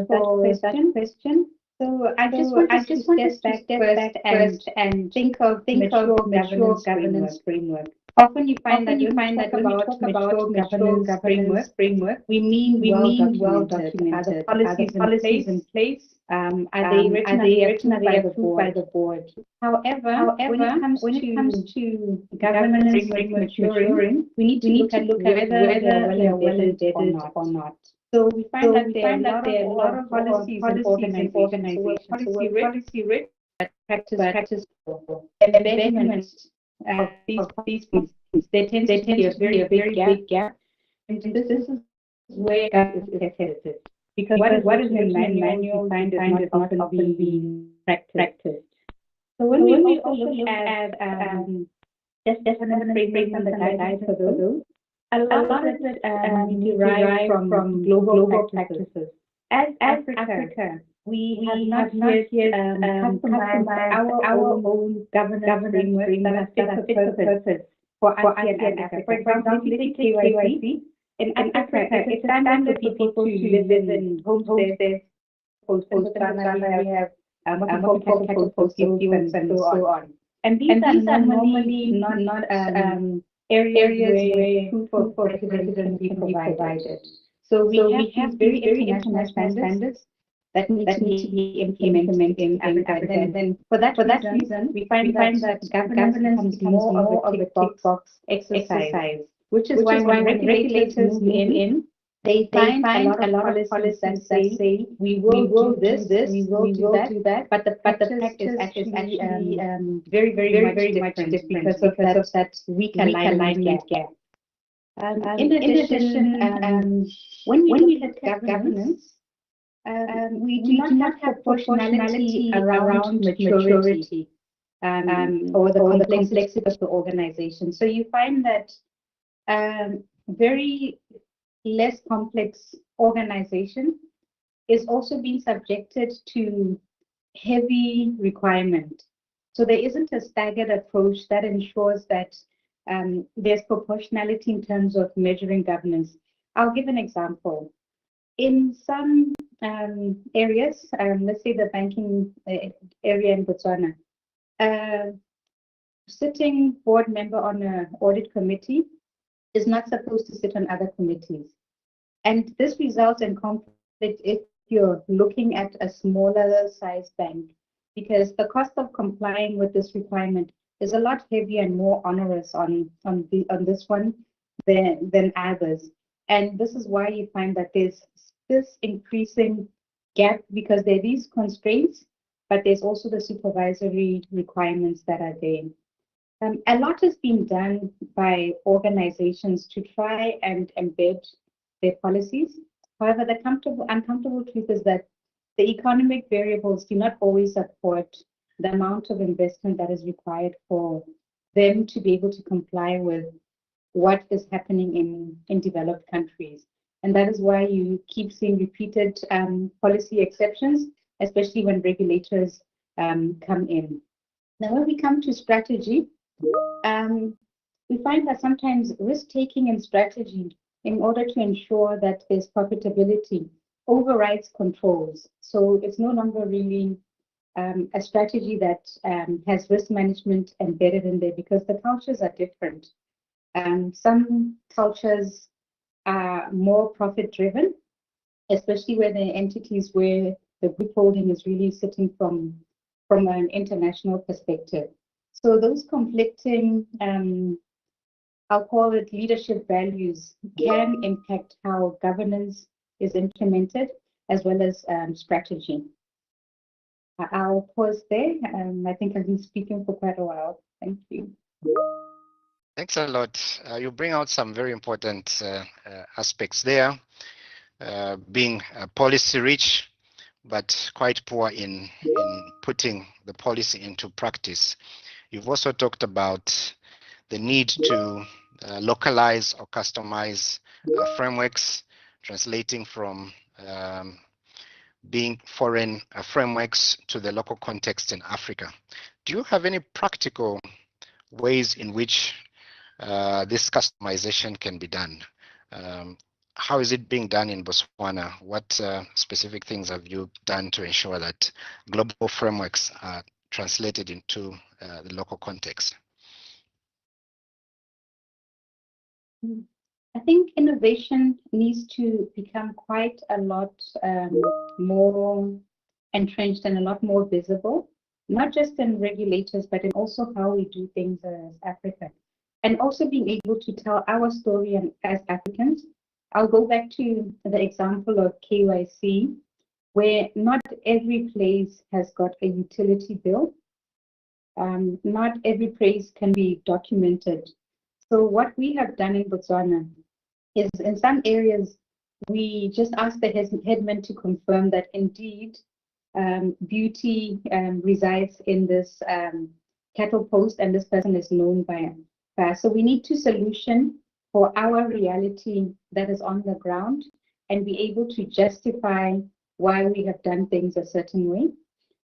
for that question. So I just want to step back first and think of mature governance framework. Often you find that when we talk about mature governance framework, we mean well documented. Are the policies in place? Are they written by the board? However, when it comes to governance framework maturing, we need to look at whether they are well embedded or not. So we find that there are a lot of policies and organizations. Policy rich, practice embedment of these things. There tends to be a very big gap, and this is where it's headed. Because what is in manual you find is not often being practiced. So when we also look at just governance frameworks and the guidelines for those, a lot of it derived from global practices. As Africa, we have not yet customized our own governance framework that are fit for purpose for ASEAN and Africa. For example, if you take KYC, in Africa, it's standard for people to live in homesteads, we have multiple cattle fields and so on. And these are normally not areas where proof of residence can be provided. So we have very international standards that need to be implemented in Africa. And then for that reason, we find that governance becomes more of a tick box exercise, which is why when regulators move in, they find a lot of policies that say we will do this, we will do that, but the practice is actually very much different because of that weak alignment gap. In addition, when we look at governance, we do not have proportionality around maturity or the complexity of the organization. So you find that very less complex organization is also being subjected to heavy requirement. So there isn't a staggered approach that ensures that there's proportionality in terms of measuring governance. I'll give an example. In some areas, let's say the banking area in Botswana, sitting board member on an audit committee is not supposed to sit on other committees. And this results in conflict if you're looking at a smaller size bank, because the cost of complying with this requirement is a lot heavier and more onerous on this one than others. And this is why you find that there's this increasing gap, because there are these constraints, but there's also the supervisory requirements that are there. A lot has been done by organizations to try and embed their policies. However, the uncomfortable truth is that the economic variables do not always support the amount of investment that is required for them to be able to comply with what is happening in developed countries. And that is why you keep seeing repeated policy exceptions, especially when regulators come in. Now, when we come to strategy, we find that sometimes risk-taking and strategy, in order to ensure that there's profitability, overrides controls. So it's no longer really a strategy that has risk management embedded in there, because the cultures are different. Some cultures are more profit-driven, especially where the entities where the group holding is really sitting from an international perspective. So those conflicting, I'll call it leadership values, can impact how governance is implemented, as well as strategy. I'll pause there. I think I've been speaking for quite a while. Thank you. Thanks a lot. You bring out some very important aspects there, being policy rich, but quite poor in putting the policy into practice. You've also talked about the need to localize or customize frameworks, translating from being foreign frameworks to the local context in Africa. Do you have any practical ways in which this customization can be done? How is it being done in Botswana? What specific things have you done to ensure that global frameworks are translated into the local context? I think innovation needs to become quite a lot more entrenched and a lot more visible, not just in regulators, but in also how we do things as Africa. And also being able to tell our story as Africans. I'll go back to the example of KYC, where not every place has got a utility bill. Not every place can be documented. So what we have done in Botswana is, in some areas, we just ask the headman to confirm that indeed beauty resides in this cattle post, and this person is known by us. So we need to solution for our reality that is on the ground, and be able to justify why we have done things a certain way.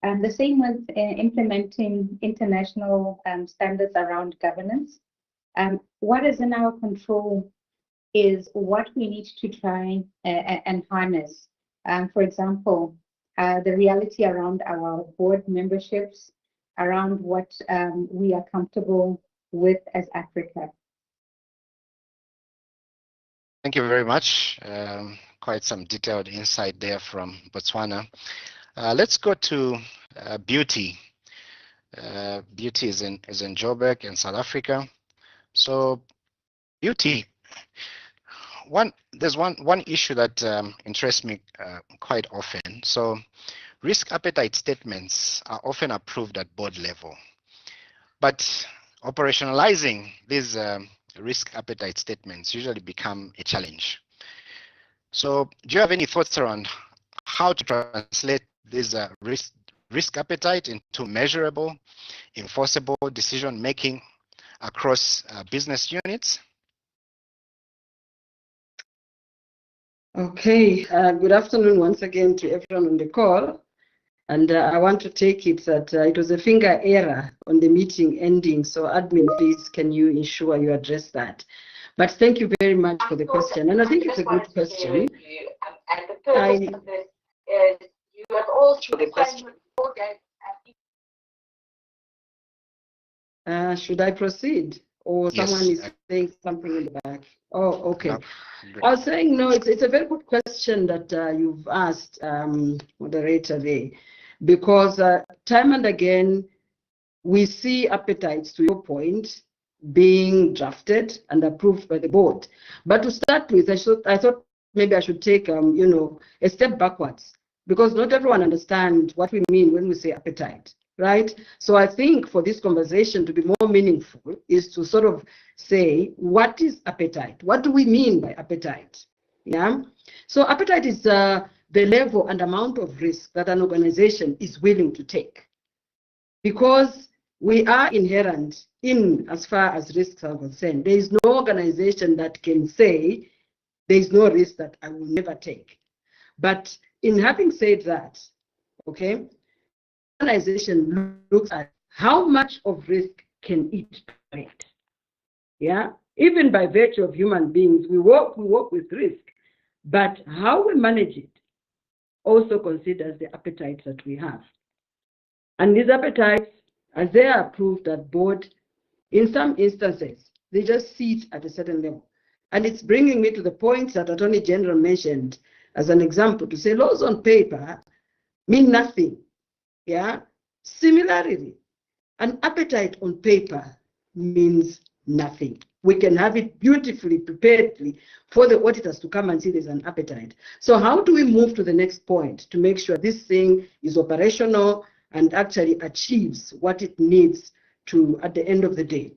The same with implementing international standards around governance. What is in our control is what we need to try and harness. For example, the reality around our board memberships, around what we are comfortable with as Africa. Thank you very much. Quite some detailed insight there from Botswana. Let's go to beauty. Beauty is in Joburg in South Africa. So beauty, there's one issue that interests me quite often. So risk appetite statements are often approved at board level, but operationalizing these risk appetite statements usually become a challenge. So do you have any thoughts around how to translate this risk appetite into measurable, enforceable decision making across business units? Okay, good afternoon once again to everyone on the call. And I want to take it that it was a finger error on the meeting ending. So admin, please, can you ensure you address that? But thank you very much for the question. And I think it's a good question. Should I proceed? or Yes. someone is saying something in the back? Oh, okay. No. I was saying, no, it's a very good question that you've asked, moderator there, because time and again, we see appetites, to your point, being drafted and approved by the board. But to start with, I thought maybe I should take, a step backwards, because not everyone understands what we mean when we say appetite, right? So I think for this conversation to be more meaningful is to sort of say, what is appetite? What do we mean by appetite? Yeah. So appetite is the level and amount of risk that an organization is willing to take. Because we are inherent in as far as risks are concerned. There is no organization that can say there is no risk that I will never take. But in having said that, okay, organization looks at how much of risk can it tolerate. Yeah, even by virtue of human beings, we work with risk, but how we manage it also considers the appetites that we have. And these appetites, as they are approved at board, in some instances, they just sit at a certain level. And it's bringing me to the points that Attorney General mentioned as an example to say laws on paper mean nothing. Yeah. Similarly, an appetite on paper means nothing. We can have it beautifully preparedly for the auditors to come and see there's an appetite. So how do we move to the next point to make sure this thing is operational and actually achieves what it needs to at the end of the day?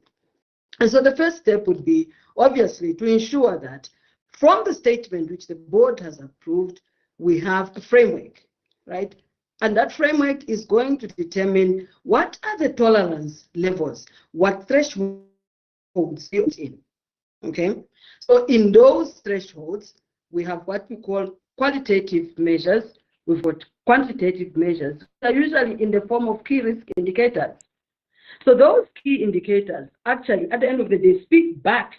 And so the first step would be, obviously, to ensure that from the statement which the board has approved, we have a framework, right? And that framework is going to determine what are the tolerance levels, what thresholds you're in, okay? So in those thresholds, we have what we call qualitative measures, we've got quantitative measures, that are usually in the form of key risk indicators. So those key indicators actually, at the end of the day, speak back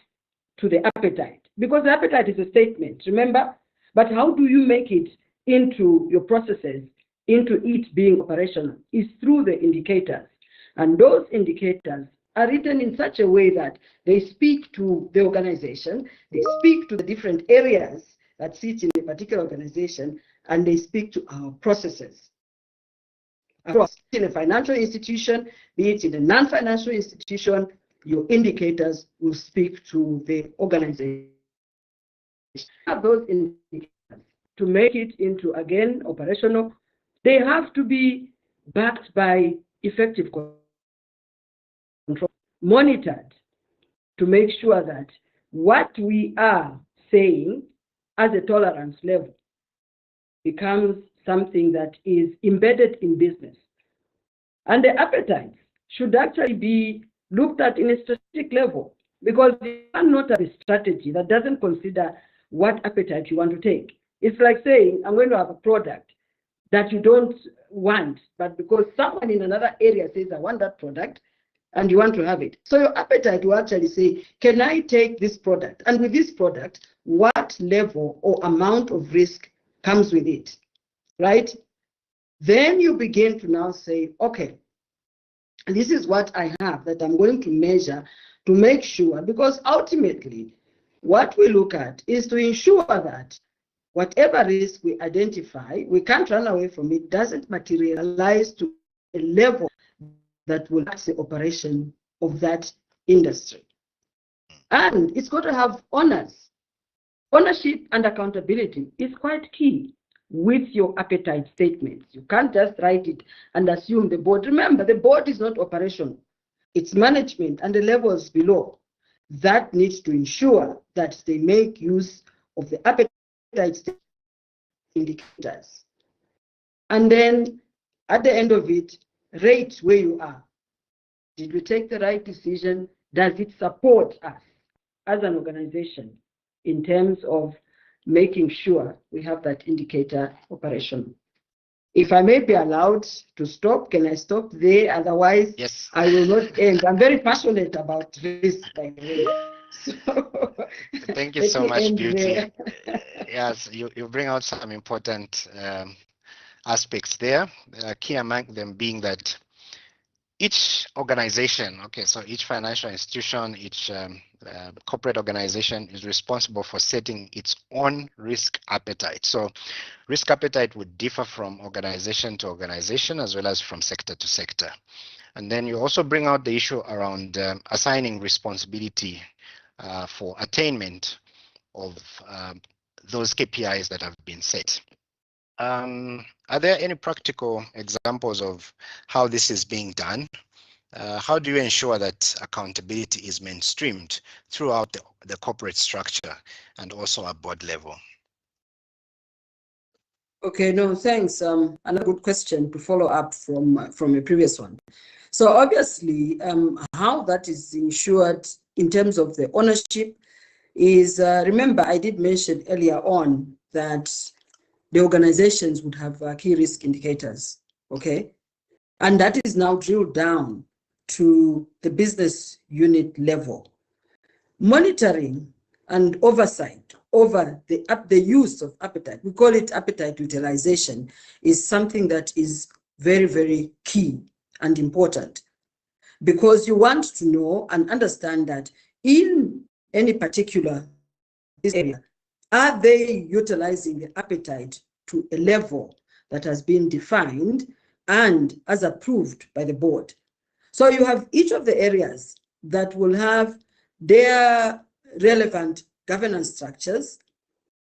to the appetite, because the appetite is a statement, remember? But how do you make it into your processes, into it being operational, is through the indicators. And those indicators are written in such a way that they speak to the organization, they speak to the different areas that sit in a particular organization, and they speak to our processes. Across in a financial institution, be it in a non-financial institution, your indicators will speak to the organization. Have those indicators to make it into, again, operational. They have to be backed by effective control, monitored to make sure that what we are saying as a tolerance level becomes something that is embedded in business. And the appetites should actually be looked at in a strategic level, because you cannot have a strategy that doesn't consider what appetite you want to take. It's like saying, I'm going to have a product that you don't want, but because someone in another area says, I want that product, and you want to have it. So your appetite will actually say, can I take this product? And with this product, what level or amount of risk comes with it, right? Then you begin to now say, okay, this is what I have that I'm going to measure to make sure, because ultimately what we look at is to ensure that whatever risk we identify, we can't run away from it, doesn't materialize to a level that will affect the operation of that industry. And it's got to have owners. Ownership and accountability is quite key with your appetite statements. You can't just write it and assume the board. Remember, the board is not operational. It's management and the levels below that needs to ensure that they make use of the appetite indicators. And then at the end of it, rate where you are. Did we take the right decision? Does it support us as an organization in terms of making sure we have that indicator operational? If I may be allowed to stop, can I stop there? Otherwise, yes, I will not end. I'm very passionate about risk, by the way. So, thank you so much, Beauty. Yes, you bring out some important aspects there, key among them being that each organization, okay, so each financial institution, each corporate organization is responsible for setting its own risk appetite. So risk appetite would differ from organization to organization as well as from sector to sector. And then you also bring out the issue around assigning responsibility for attainment of those KPIs that have been set. Are there any practical examples of how this is being done? How do you ensure that accountability is mainstreamed throughout the corporate structure and also at board level? Okay, no, thanks. Another good question to follow up from a previous one. So obviously, how that is ensured in terms of the ownership is, remember, I did mention earlier on that the organizations would have key risk indicators, okay? And that is now drilled down to the business unit level. Monitoring and oversight over the use of appetite, we call it appetite utilization, is something that is very, very key and important, because you want to know and understand that in any particular area, are they utilizing the appetite to a level that has been defined and as approved by the board? So you have each of the areas that will have their relevant governance structures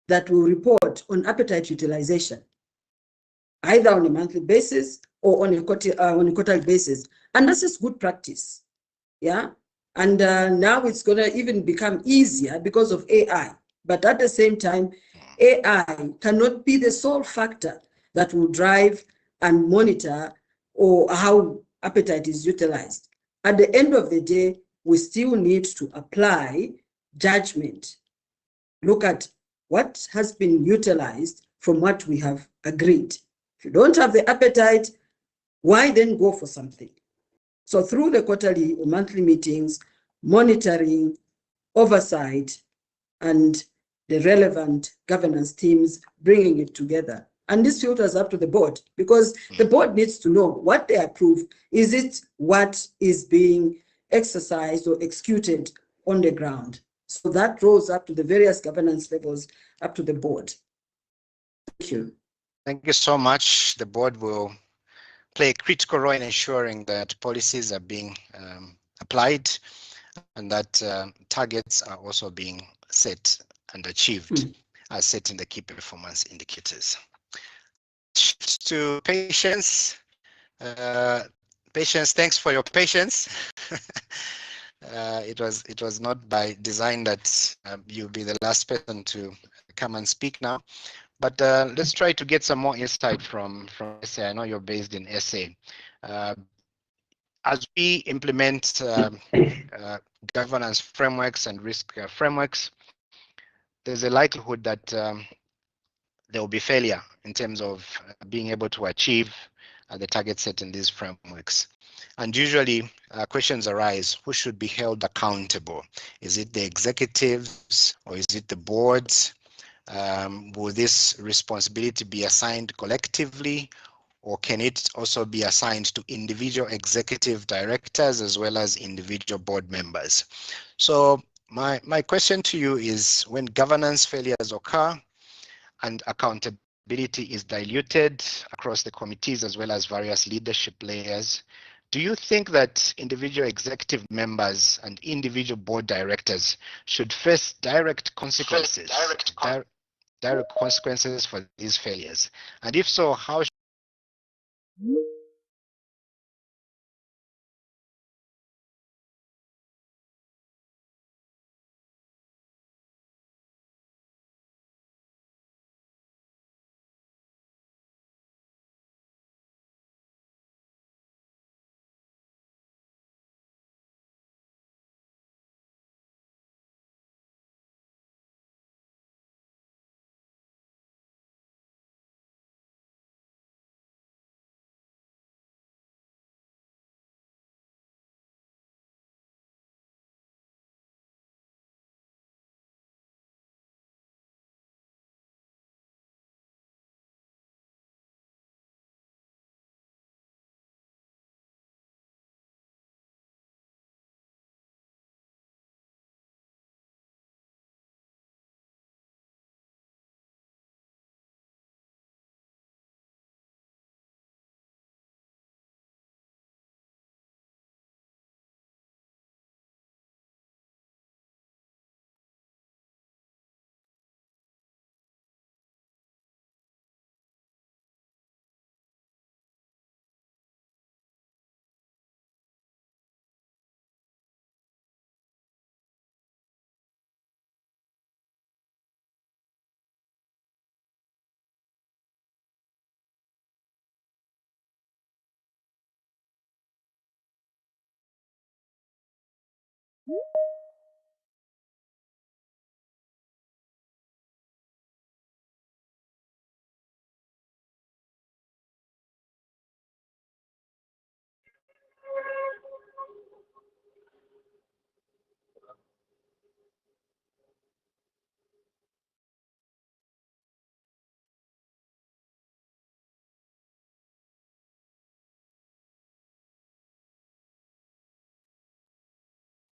that will report on appetite utilization, either on a monthly basis or on a quarterly basis. And this is good practice, yeah? And now it's going to even become easier because of AI. But at the same time, AI cannot be the sole factor that will drive and monitor or how appetite is utilized. At the end of the day, we still need to apply judgment, look at what has been utilized from what we have agreed. If you don't have the appetite, why then go for something? So through the quarterly or monthly meetings, monitoring, oversight, and the relevant governance teams bringing it together. And this filters up to the board, because the board needs to know what they approve. Is it what is being exercised or executed on the ground? So that rolls up to the various governance levels, up to the board. Thank you. Thank you so much. The board will play a critical role in ensuring that policies are being applied and that targets are also being set and achieved as set in the key performance indicators. Shift to patience. Patience, thanks for your patience. It was not by design that you'll be the last person to come and speak now. But let's try to get some more insight from SA. I know you're based in SA. As we implement governance frameworks and risk frameworks, there's a likelihood that there will be failure in terms of being able to achieve the target set in these frameworks. And usually questions arise: who should be held accountable? Is it the executives or is it the boards? Will this responsibility be assigned collectively, or can it also be assigned to individual executive directors as well as individual board members? So my question to you is, when governance failures occur and accountability is diluted across the committees as well as various leadership layers, do you think that individual executive members and individual board directors should face direct consequences? Direct consequences for these failures? And if so, how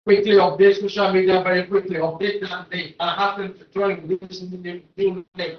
Quickly update social media, very quickly update that they are happen to join this new name.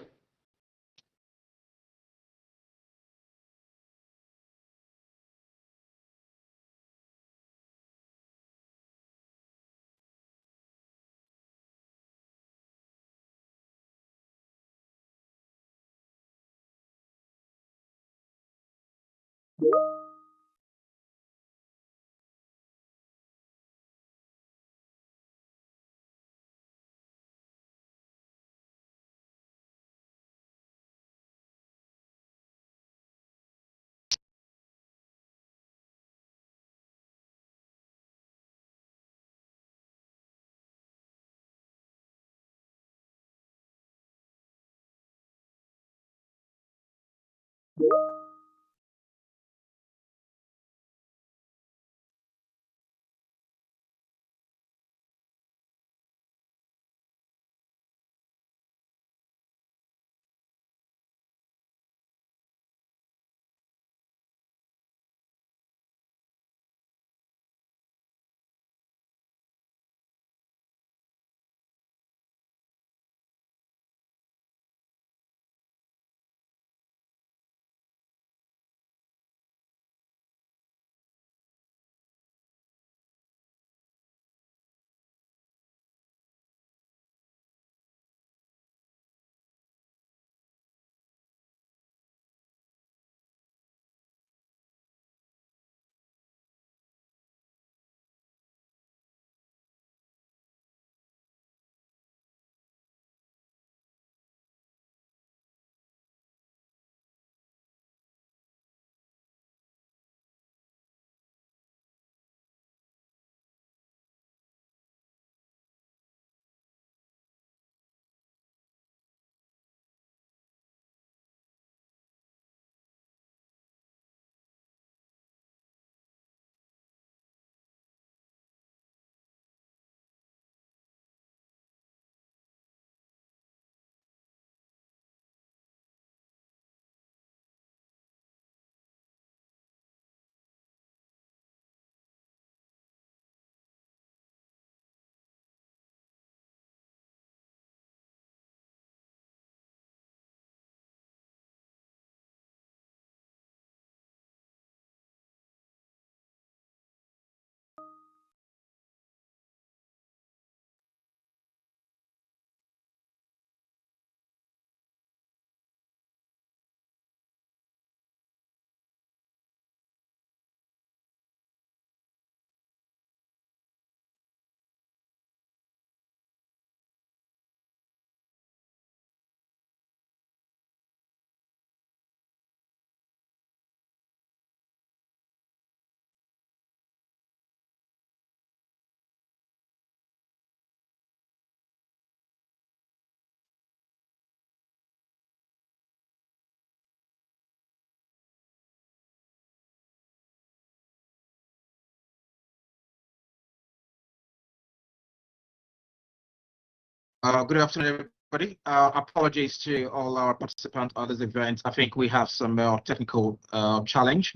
Good afternoon, everybody. Apologies to all our participants on this event. I think we have some technical challenge,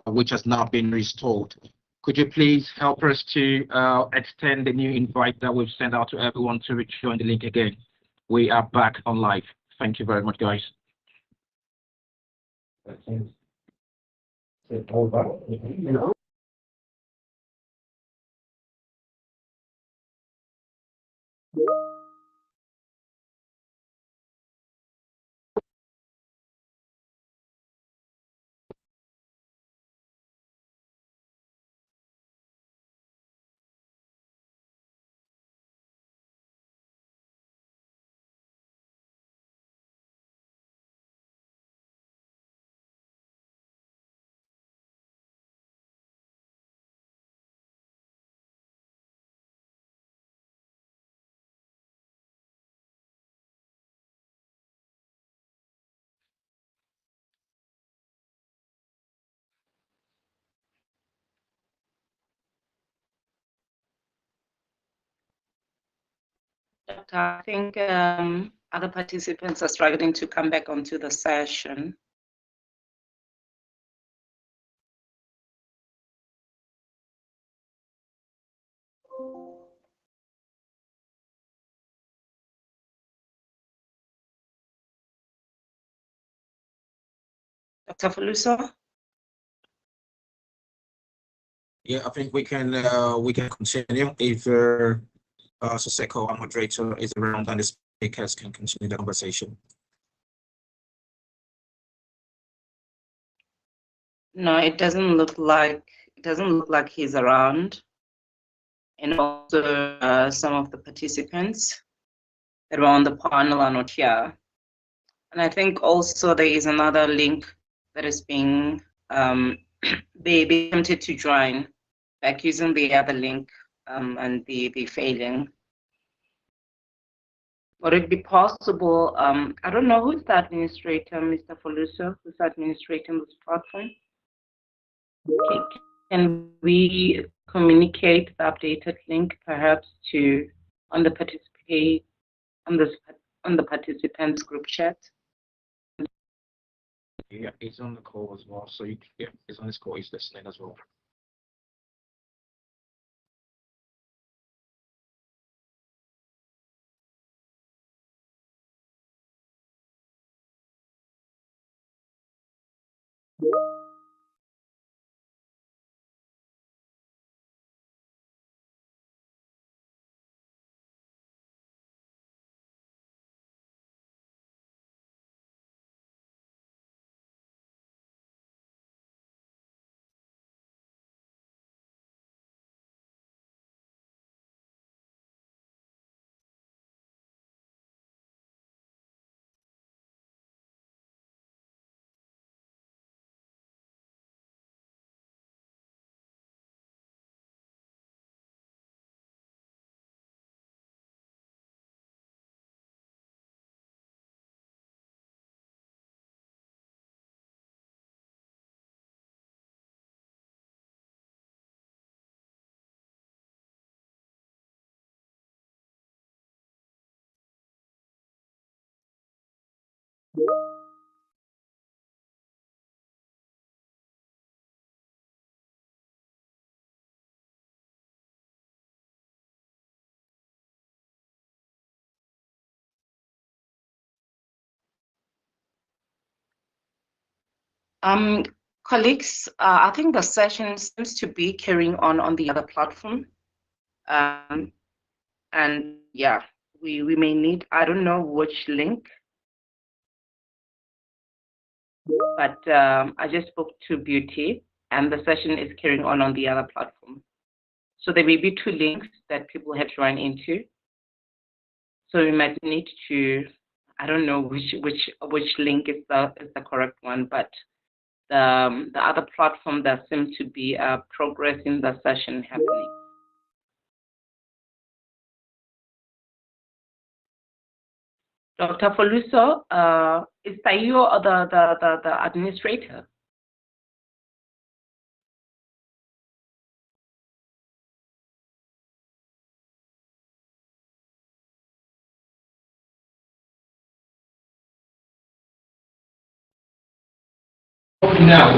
which has now been restored. Could you please help us to extend the new invite that we've sent out to everyone to join the link again? We are back on live. Thank you very much, guys. Doctor, I think other participants are struggling to come back onto the session. Dr. Foluso? Yeah, I think we can continue if Soseko, our moderator, is around and the speakers can continue the conversation. No, it doesn't look like he's around. And also some of the participants that were on the panel are not here. And I think also there is another link that is being they attempted to join back using the other link and be failing. Would it be possible? I don't know who's the administrator, Mr. Foluso, who's administrating this platform. Okay. Can we communicate the updated link perhaps to on the participants group chat? Yeah, it's on the call as well. So it's on this call. He's listening as well. Colleagues, I think the session seems to be carrying on the other platform. And yeah, we may need, I don't know which link, but I just spoke to Beauty and the session is carrying on the other platform. So there may be two links that people have joined into. So we might need to, I don't know which link is the correct one, but the other platform that seems to be progressing the session happening. Dr. Foluso, is Tayo the administrator? Now,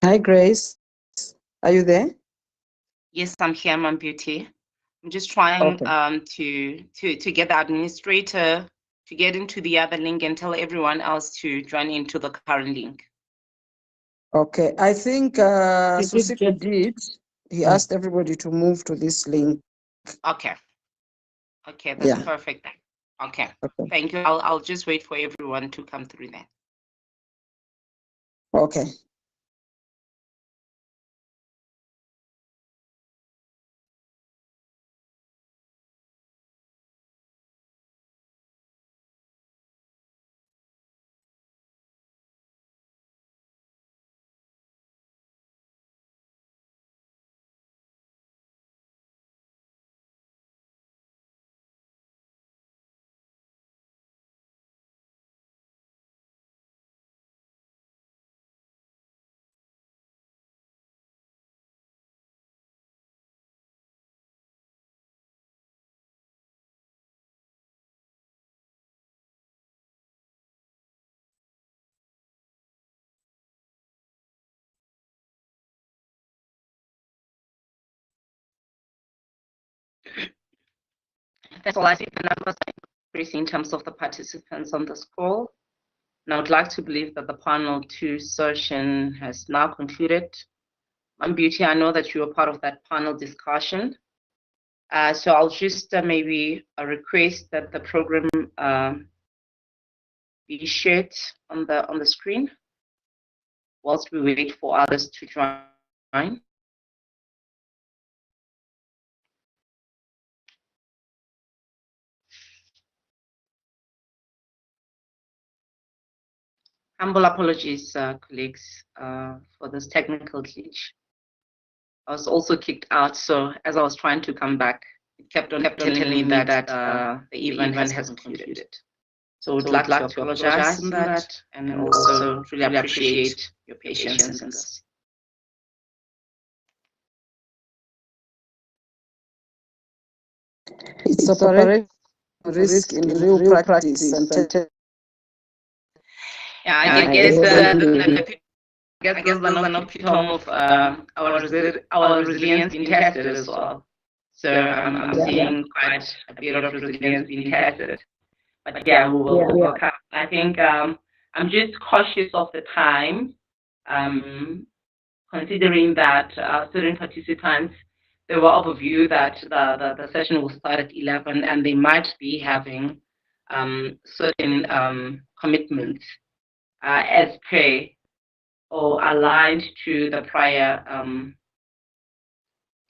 Hi, Grace. Are you there? Yes, I'm here, Mom Beauty. I'm just trying to get the administrator to get into the other link and tell everyone else to join into the current link. Okay, I think Susiko did. He asked everybody to move to this link. Okay. Okay, that's perfect then. Okay. Thank you. I'll just wait for everyone to come through then. Okay. That's all I see. The numbers are increasing in terms of the participants on this call. And I would like to believe that the panel 2 session has now concluded. Mom Beauty, I know that you were part of that panel discussion. So I'll just maybe request that the program be shared on the screen whilst we wait for others to join. Humble apologies, colleagues, for this technical glitch. I was also kicked out, so as I was trying to come back, it kept on telling me that the event has concluded. So I would like to apologize on that and also really appreciate your patience in this. It's operating risk in real practice. Yeah, I guess those are not epitome of our resilience being tested as well. So I'm seeing quite a bit of resilience being tested. But yeah, we will come. I think I'm just cautious of the time, considering that certain participants, they were of a view that the session will start at 11 and they might be having certain commitments as per or aligned to the prior.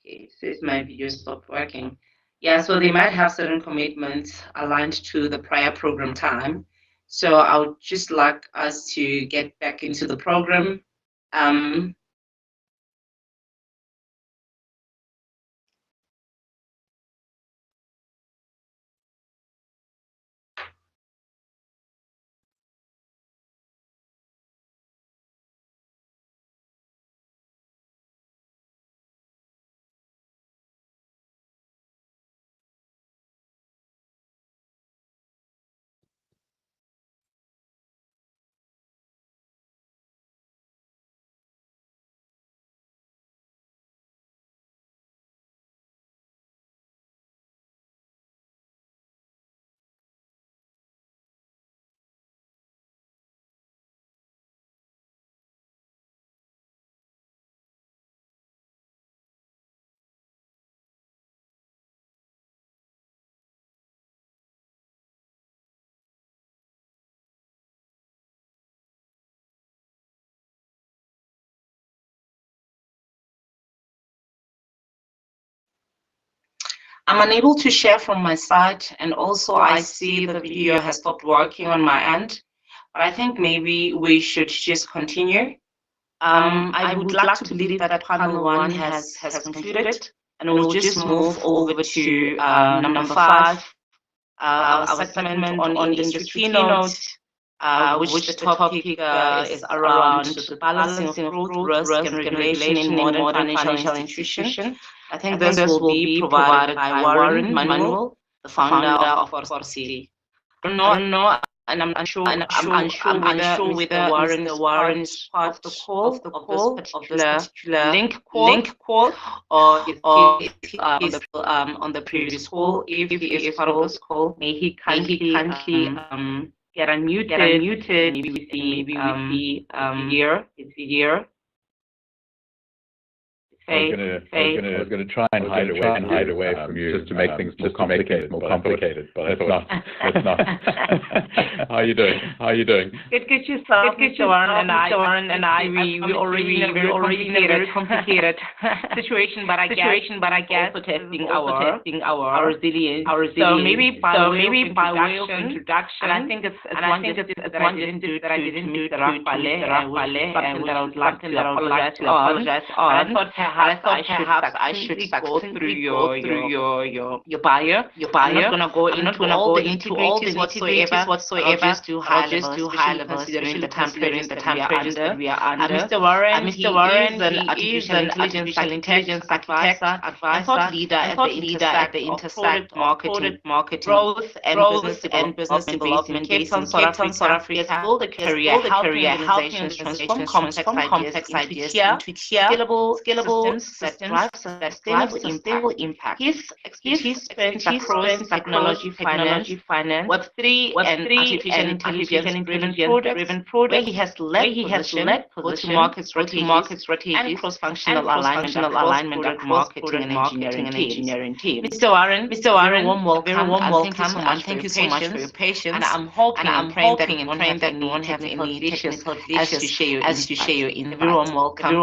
Okay, it says my video stopped working. Yeah, so they might have certain commitments aligned to the prior program time. So I would just like us to get back into the program. I'm unable to share from my side, and also I see the video has stopped working on my end, but I think maybe we should just continue. I would like to believe that panel one has concluded, and we'll just move over to number 5, our segment on industry keynote, which the topic is around the balancing of growth, risk, and regulation in modern financial institutions. I think this will be provided by Warren Manuel, the founder of City. I don't know, and I'm unsure whether Warren is part of the call of this particular link call, or is he on the previous call. If he is part of this call, may he kindly get unmuted. Maybe we see here. I was gonna try and hide away from you, just to make things more complicated. But it's not. How are you doing? Good yourself, Mr. Warren and I. We already in a very complicated situation, but I guess also testing our resilience. So maybe by way of introduction, and I think it's one that I didn't do to Mr. Rafale, something that I would like to apologize on. I thought perhaps I should go through your bio. I'm not gonna go into all the nitty-gritties whatsoever. I'll just do high level, considering the time period that we are under. Mr. Warren, he is an artificial intelligence architect and thought leader at the intersect of product marketing, growth, and business development based in Cape Town, South Africa. Build a career helping organizations transform complex ideas into scalable systems that drive sustainable impact. His expertise spans across technology, finance, Web3, and artificial intelligence-driven product, where he has led go-to-market strategies, and cross-functional alignment across product marketing and engineering teams. Mr. Warren, very warm welcome, and thank you so much for your patience. And I'm hoping and praying that you won't have any technical glitches as you share your insights. Very warm welcome.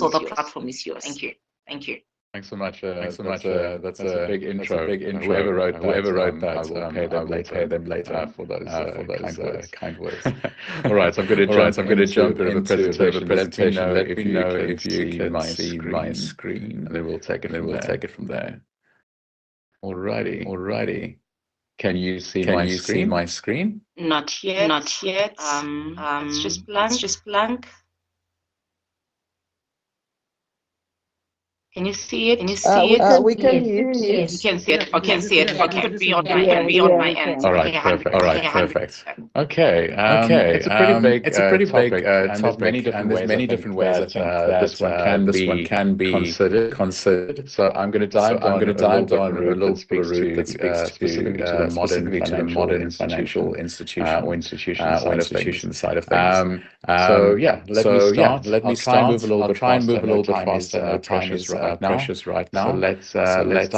The platform is yours. Thank you. Thanks so much. That's a big intro. Whoever wrote that, I will pay them later for those kind words. All right, so I'm going to jump into the presentation. Let me know if you can see my screen, and then we'll take it from there. Alrighty. Can you see my screen? Not yet. It's just blank. Can you see it? We can hear you. You can see it. Okay, it could be on my end. All right, perfect. Okay. It's a pretty big topic, and there's many different ways I think that this one can be considered. So I'm going to dive on a little route that speaks specifically to the modern financial institution or institution side of things. Let me start. I'll try and move a little bit faster. Time is precious right now. So let's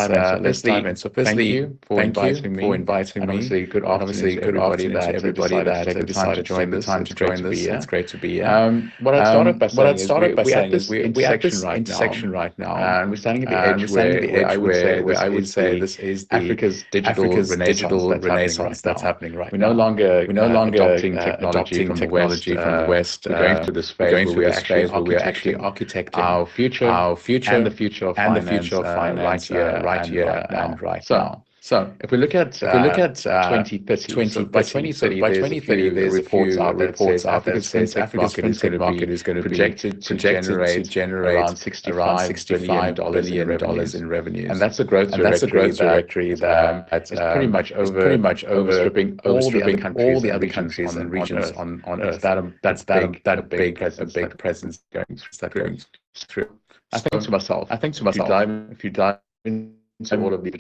dive in. So thank you for inviting me. And obviously, good afternoon to everybody that decided to join this. It's great to be here. What I'd start off by saying is we're at this intersection right now. And we're standing at the edge where I would say this is Africa's digital renaissance that's happening right now. We're no longer adopting technology from the West. We're going through this phase where we're actually architecting our future and the future of finance right here and right now. So if we look at 2030, by 2030, there's reports out that says Africa's fintech market is going to be projected to generate around $65 billion in revenues, and that's a growth trajectory that is pretty much overstripping all the other countries and regions on Earth. That's a big presence going through. I think to myself, if you dive into all of these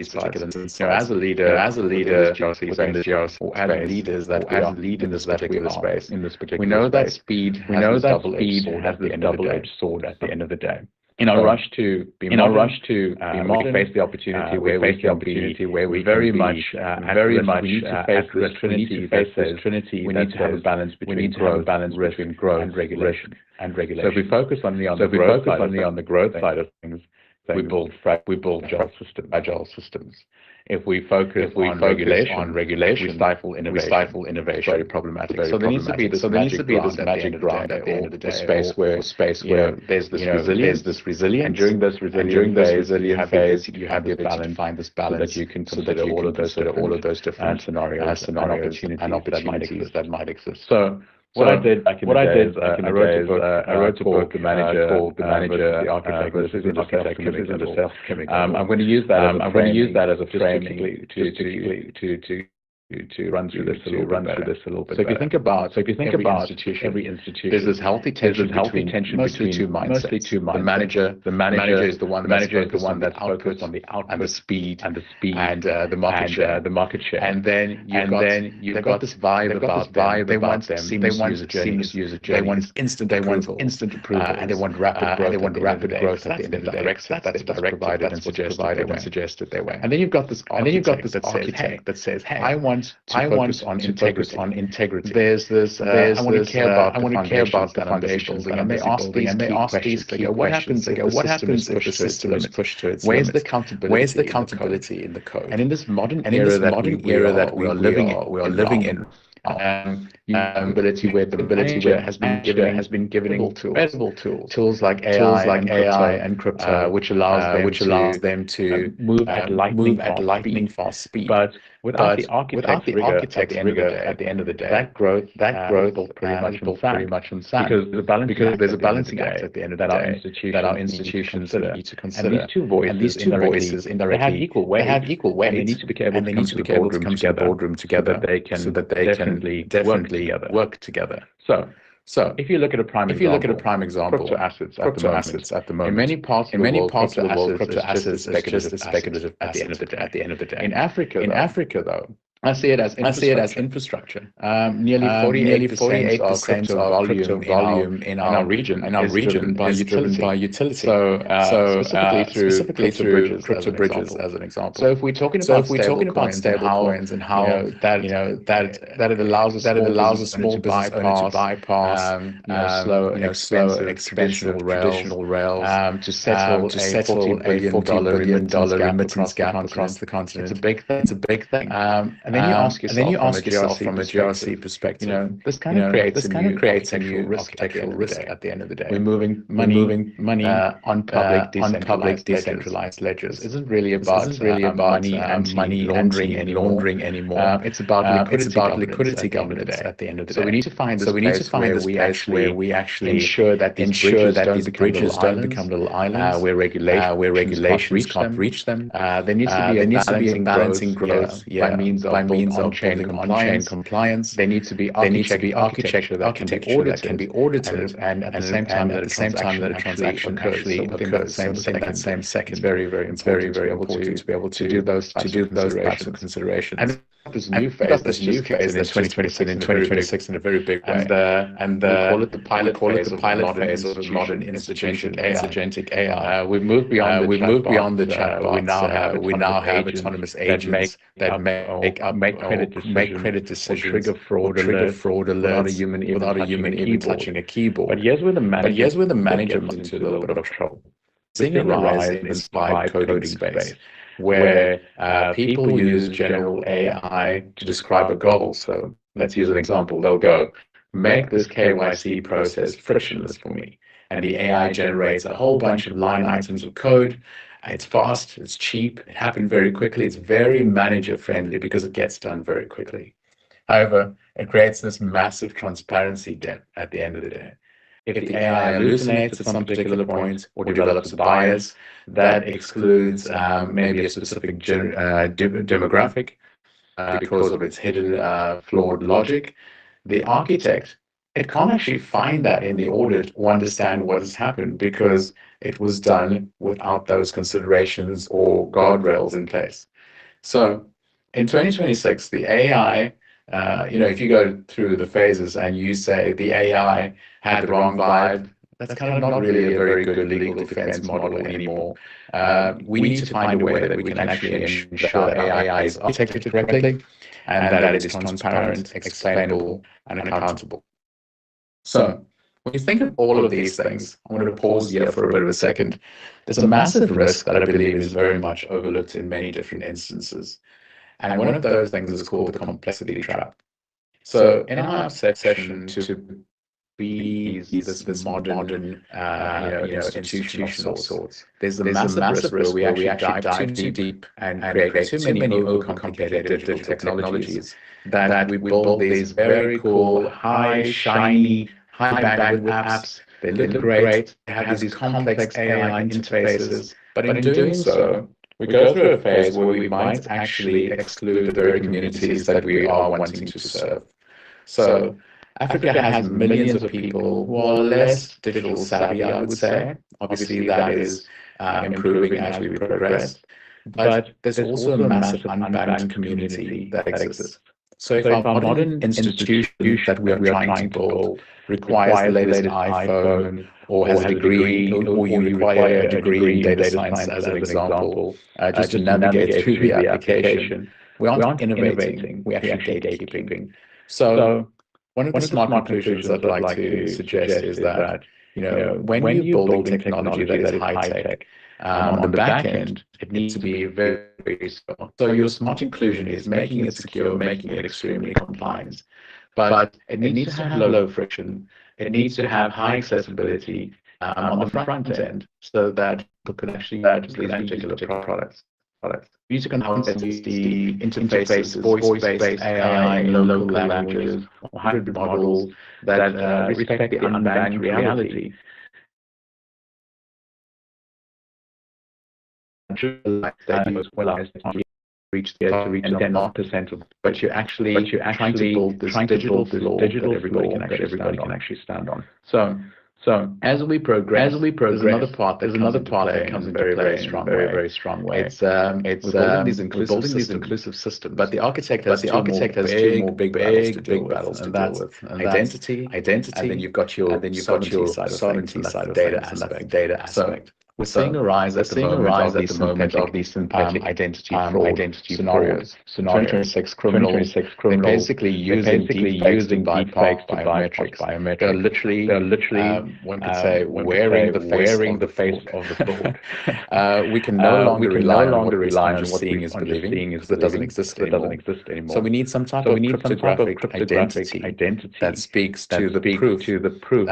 particulars, as a leader within this GRC, or as leaders that lead in this particular space, we know that speed has a double-edged sword at the end of the day. In our rush to be modern, we face the opportunity where we very much face the trinity. We need to have a balance between growth, risk, and regulation. So if we focus only on the growth side of things, we build agile systems. If we focus on regulation, we stifle innovation. Very problematic. So there needs to be this magic ground at the end of the day, or space where there's this resilience, and during this resilient phase, you have the ability to find this balance, so that you can consider all of those different scenarios and opportunities that might exist. So what I did back in the days, I wrote a book, called The Manager, the Architect versus the Self-Chemical. I'm going to use that as a frame to run through this a little bit. So if you think about every institution, there's this healthy tension between mostly two mindsets. The manager is the one that's focused on the output and the speed and the market share. And then you've got this vibe about them. They want seamless user journey. They want instant approval, and they want rapid growth at the end of the day. That's provided and suggested their way. And then you've got this architect that says, hey, I want to focus on integrity. There's this. I want to care about the foundations, and they ask these key questions. They go, what happens if the system is pushed to its limits? Where's the accountability in the code? And in this modern era that we are living in. Ability where the manager has been given incredible tools like AI and crypto, which allows them to move at lightning fast speed. But without the architect's rigor at the end of the day, that growth built pretty much on sand. Because there's a balancing act at the end of the day that our institutions need to consider. And these two voices indirectly have equal weight. And they need to be able to come to the boardroom together so that they can definitely work together. So if you look at a prime example, crypto assets at the moment. In many parts of the world, crypto assets is just speculative at the end of the day. In Africa though, I see it as infrastructure. Nearly 48% of crypto volume in our region is driven by utility. So specifically through crypto bridges as an example. So if we're talking about stablecoins and how that it allows a small business owner to bypass slow, expensive traditional rails to settle a $40 billion remittance gap across the continent. It's a big thing. And then you ask yourself from a GRC perspective, this kind of creates a new architectural risk at the end of the day. We're moving money on public decentralized ledgers. It isn't really about money laundering anymore. It's about liquidity governance at the end of the day. So we need to find this place where we actually ensure that these bridges don't become little islands, where regulations can't reach them. There needs to be a balancing growth by means of on-chain compliance. There needs to be architecture that can be audited, and at the same time that a transaction actually occurs in that same second. It's very important to be able to do those types of considerations. And this new phase in 2026 in a very big way. And we call it the pilot phase of modern agentic AI. We've moved beyond the chatbots. We now have autonomous agents that make credit decisions, trigger fraud alerts without a human even touching a keyboard. But here's where the manager comes into a little bit of trouble. Seeing a rise in this vibe coding space, where people use general AI to describe a goal. So let's use an example. They'll go, make this KYC process frictionless for me. And the AI generates a whole bunch of line items of code. It's fast, it's cheap, it happened very quickly, it's very manager friendly because it gets done very quickly. However, it creates this massive transparency debt at the end of the day. If the AI hallucinates at some particular point or develops a bias that excludes maybe a specific demographic because of its hidden flawed logic, the architect, it can't actually find that in the audit or understand what has happened because it was done without those considerations or guardrails in place. So in 2026, the AI, if you go through the phases and you say the AI had the wrong vibe, that's kind of not really a very good legal defense model anymore. We need to find a way that we can actually ensure that AI is architected correctly and that it is transparent, explainable, and accountable. So When you think of all of these things, I'm going to pause here for a bit of a second. There's a massive risk that I believe is very much overlooked in many different instances. And one of those things is called the complexity trap. So in our obsession to be this modern institution of sorts, there's a massive risk where we actually dive too deep and create too many overcomplicated digital technologies that we build these very cool, high, shiny, high bandwidth apps. They look great. They have these complex AI interfaces. But in doing so, we go through a phase where we might actually exclude the very communities that we are wanting to serve. So Africa has millions of people who are less digital savvy, I would say. Obviously, that is improving as we progress. But there's also a massive unbanked community that exists. So if our modern institution that we are trying to build requires the latest iPhone or has a degree, or you require a degree in data science as an example, just to navigate through the application, we aren't innovating, we're actually gatekeeping. So one of the smart conclusions I'd like to suggest is that, when you're building technology that is high tech, on the back end, it needs to be very, very secure. So your smart inclusion is making it secure, making it extremely compliant. But it needs to have low friction. It needs to have high accessibility on the front end, so that people can actually use these particular products. User consistency, interfaces, voice-based AI in local languages, or hybrid models that respect the unbanked reality. That you well reach the 10% of, but you're actually trying to build this digital floor that everybody can actually stand on. So as we progress, there's another part that comes into play in a very strong way. It's we're building these inclusive systems, but the architect has two more big battles to deal with. Identity, and then you've got your sovereignty side of things, and that's the data aspect. We're seeing a rise at the moment of these synthetic identity fraud scenarios. 2026 criminals, they're basically using deepfakes to bypass biometrics. They're literally one could say wearing the face of the fraud. We can no longer rely on what seeing is believing, because it doesn't exist anymore. So we need some type of cryptographic identity that speaks to the proof,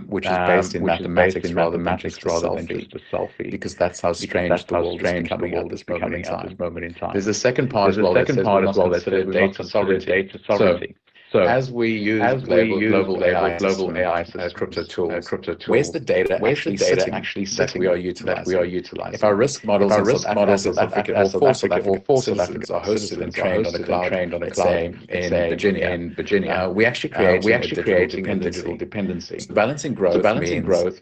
which is based in mathematics rather than just a selfie, because that's how strange the world is becoming at this moment in time. There's a second part as well that says we must consider data sovereignty. So as we use global AI as crypto tools, where's the data actually sitting that we are utilizing? If our risk models in South Africa or for South Africans are hosted and trained on the cloud, let's say in Virginia, we're actually creating a digital dependency. So balancing growth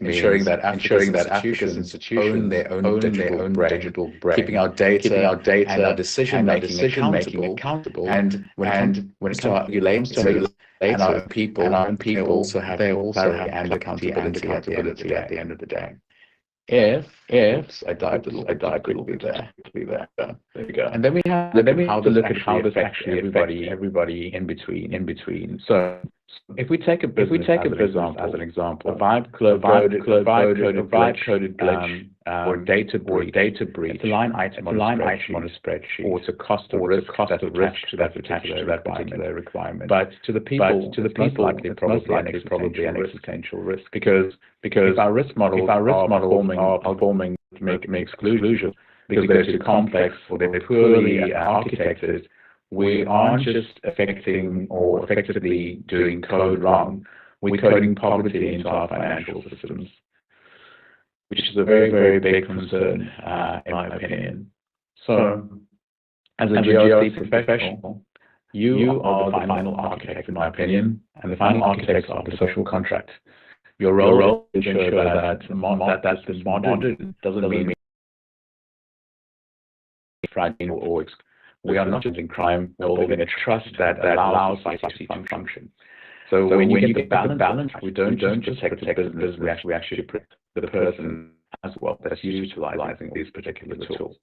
means ensuring that Africa's institutions own their own digital brain, keeping our data and our decision making accountable. And when it comes to our regulators and our people, they also have clarity and accountability at the end of the day. If I dived a little bit there. There we go. And then we have to look at how this actually affects everybody in between. So if we take a business as an example, a vibe-coded glitch or data breach, it's a line item on a spreadsheet, or it's a cost of risk attached to that particular requirement. But to the people, it's probably an existential risk, because if our risk models are performing to make exclusion because they're too complex or they're poorly architected, we aren't just effectively doing code wrong. We're coding poverty into our financial systems, which is a very, very big concern, in my opinion. So, as a GRC professional, you are the final architect, in my opinion, and the final architects of the social contract. Your role is to ensure that the model doesn't mean fragile or we are not building crime, we're building a trust that allows society to function. So when you get the balance, we don't just protect the business, we actually protect the person as well that's utilizing these particular tools.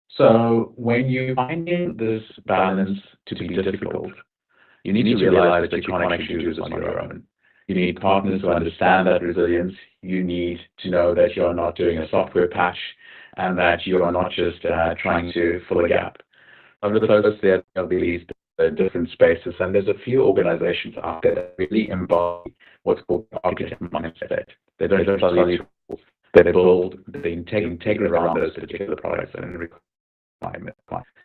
So when you find this balance to be difficult, you need to realize that you can't actually do this on your own. You need partners who understand that resilience. You need to know that you're not doing a software patch and that you are not just trying to fill a gap. Over the post, there are these different spaces, and there's a few organizations out there that really embody what's called the architect mindset. They don't sell you tools, they build the integrity around those particular products and requirements.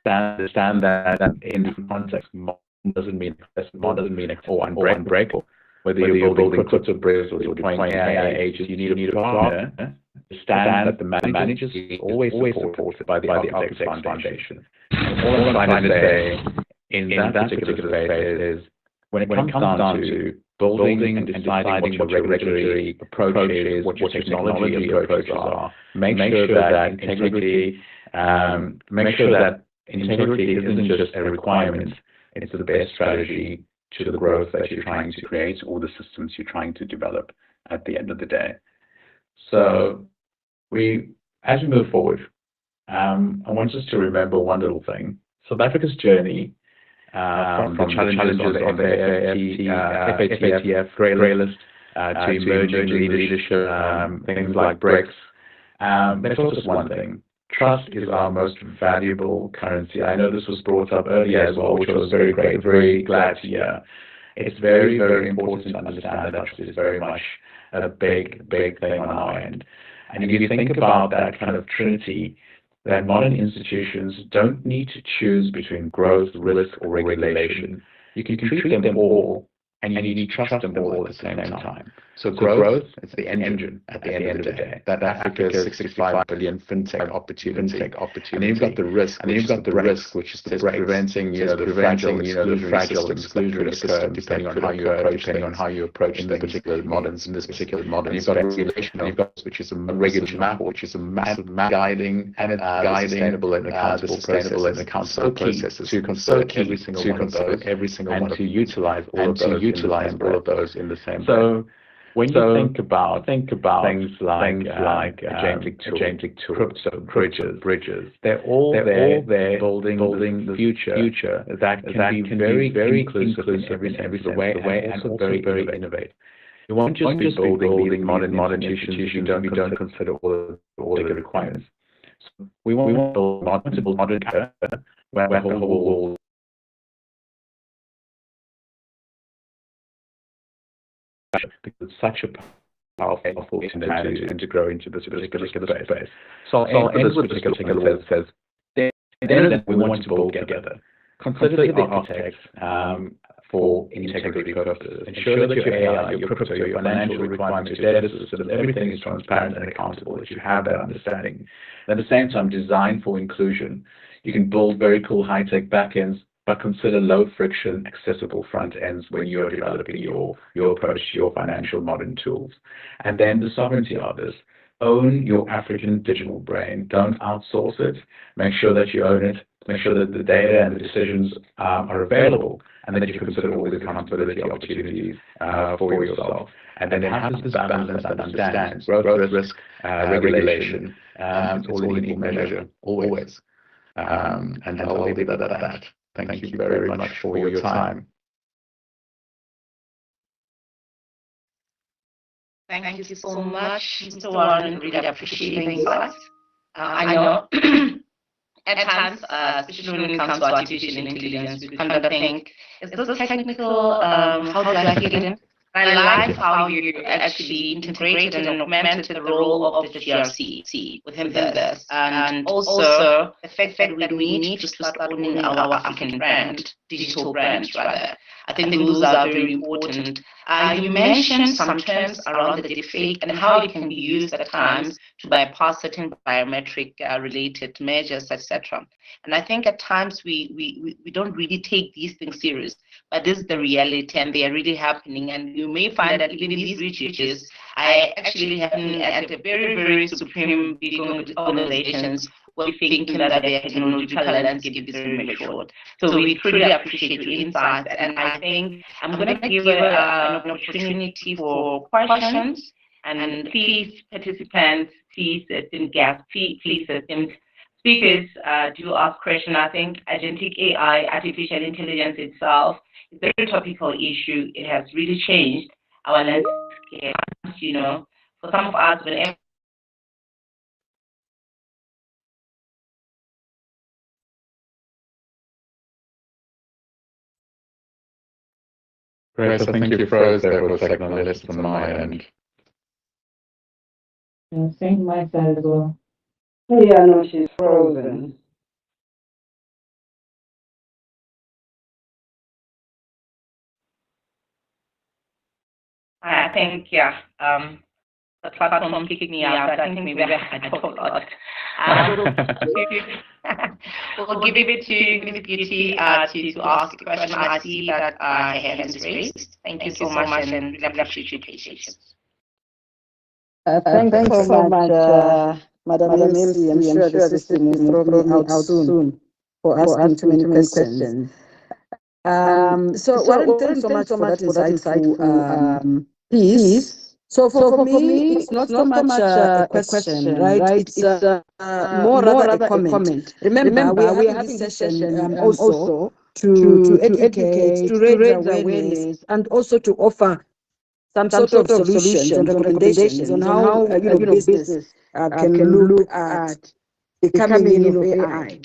Understand that in different contexts, modern doesn't mean unbreakable. Whether you're building crypto bricks or you're deploying AI agents, you need a partner to understand that the managers is always supported by the Architects Foundation. And all I'm trying to say in that particular space is when it comes down to building and deciding what your regulatory approach is, what your technology approaches are, make sure that integrity isn't just a requirement, it's the best strategy to the growth that you're trying to create or the systems you're trying to develop at the end of the day. So as we move forward, I want us to remember one little thing. South Africa's journey from the challenges of the FATF grey list to emerging leadership, things like BRICS, they taught us one thing. Trust is our most valuable currency. I know this was brought up earlier as well, which was very great, very glad to hear. It's very, very important to understand that trust is very much a big thing on our end. And if you think about that kind of trinity, that modern institutions don't need to choose between growth, risk, or regulation. You can treat them all, and you need to trust them all at the same time. So growth is the engine at the end of the day. That Africa's 65 billion fintech opportunity. And then you've got the risk, which is preventing, the fragile exclusion system, depending on how you approach in this particular modern. You've got regulation, which is a regulation map, which is a massive map guiding sustainable and accountable processes to consult every single one of those, and to utilize all of those in the same way. When you think about things like agentic tools, crypto bridges, they're all there building the future that can be very, very inclusive in every way, and also very innovative. You won't just be building modern institutions if you don't consider all the requirements. So we want to build modern where the whole world because it's such a powerful thing to grow into this particular space. So I'll end with this particular says, then we want to build together. Consider the architects for integrity purposes. Ensure that your AI, your crypto, your financial requirements, your data systems, everything is transparent and accountable, that you have that understanding. And at the same time, design for inclusion. You can build very cool high-tech backends, but consider low-friction, accessible front ends when you're developing your approach to your financial modern tools. And then the sovereignty of this. Own your African digital brain. Don't outsource it. Make sure that you own it. Make sure that the data and the decisions are available, and that you consider all the accountability opportunities for yourself. And then have this balance that understands growth, risk, regulation. It's all in equal measure, always. And I'll leave it at that. Thank you very much for your time. Thank you so much, Mr. Warren. Really appreciating that. I know at times, especially when it comes to artificial intelligence, we kind of think, is this technical? How do I fit in? I like how you actually integrated and augmented the role of the GRC within this, and also the fact that we need to start owning our African brand, digital brands rather. I think those are very important. You mentioned some terms around the deepfake and how it can be used at times to bypass certain biometric related measures, etc. And I think at times we don't really take these things serious, but this is the reality and they are really happening. And you may find that even these researches are actually happening at a very, very supreme big organizations where we thinking that their technological landscape is very matured. So we truly appreciate your insights, and I think I'm going to give an opportunity for questions. And please, participants, please, esteemed guests, please, esteemed speakers, do ask questions. I think agentic AI, artificial intelligence itself, is a very topical issue. It has really changed our landscape. You know, for some of us, whenever Grace, I think you froze there for a second, at least from my end. I think my side as well. Yeah, no, she's frozen. I think, yeah, the platform kicked me out. I think maybe I talk a lot. We'll give it to Ms. Beauty to ask a question. I see that her hand is raised. Thank you so much, and really appreciate your patience. Thanks so much, Madam MC. I'm sure the system will throw me out soon for asking too many questions. So Warren, thanks so much for that insightful piece. So for me, it's not so much a question, right? It's more rather a comment. Remember, we are having this session also to educate, to raise awareness, and also to offer some sort of solutions and recommendations on how business can look at the coming in of AI.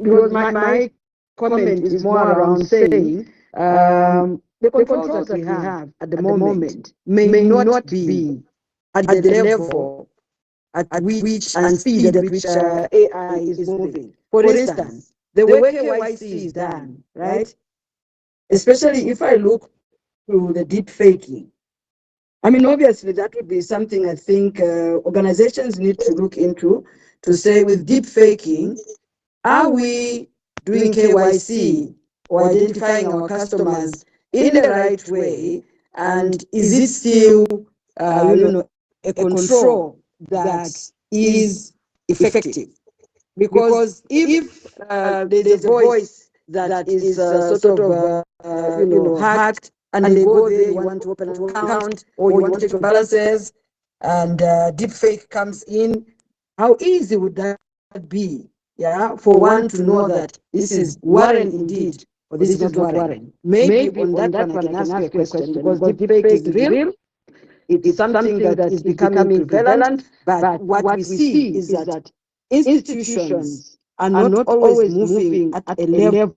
Because my comment is more around saying the controls that we have at the moment may not be at the level at which and speed at which AI is moving. For instance, the way KYC is done, right? Especially if I look to the deep faking. I mean, obviously, that would be something I think organizations need to look into, to say with deep faking, are we doing KYC or identifying our customers in the right way? And is it still, a control that is effective? Because if there's a voice that is sort of, hacked, and they go there, you want to open an account, or you want to check your balances, and deepfake comes in, how easy would that be, for one to know that this is Warren indeed, or this is not Warren? Maybe on that one I can ask you a question, because deepfake is real. It's something that is becoming prevalent, but what we see is that institutions are not always moving at a level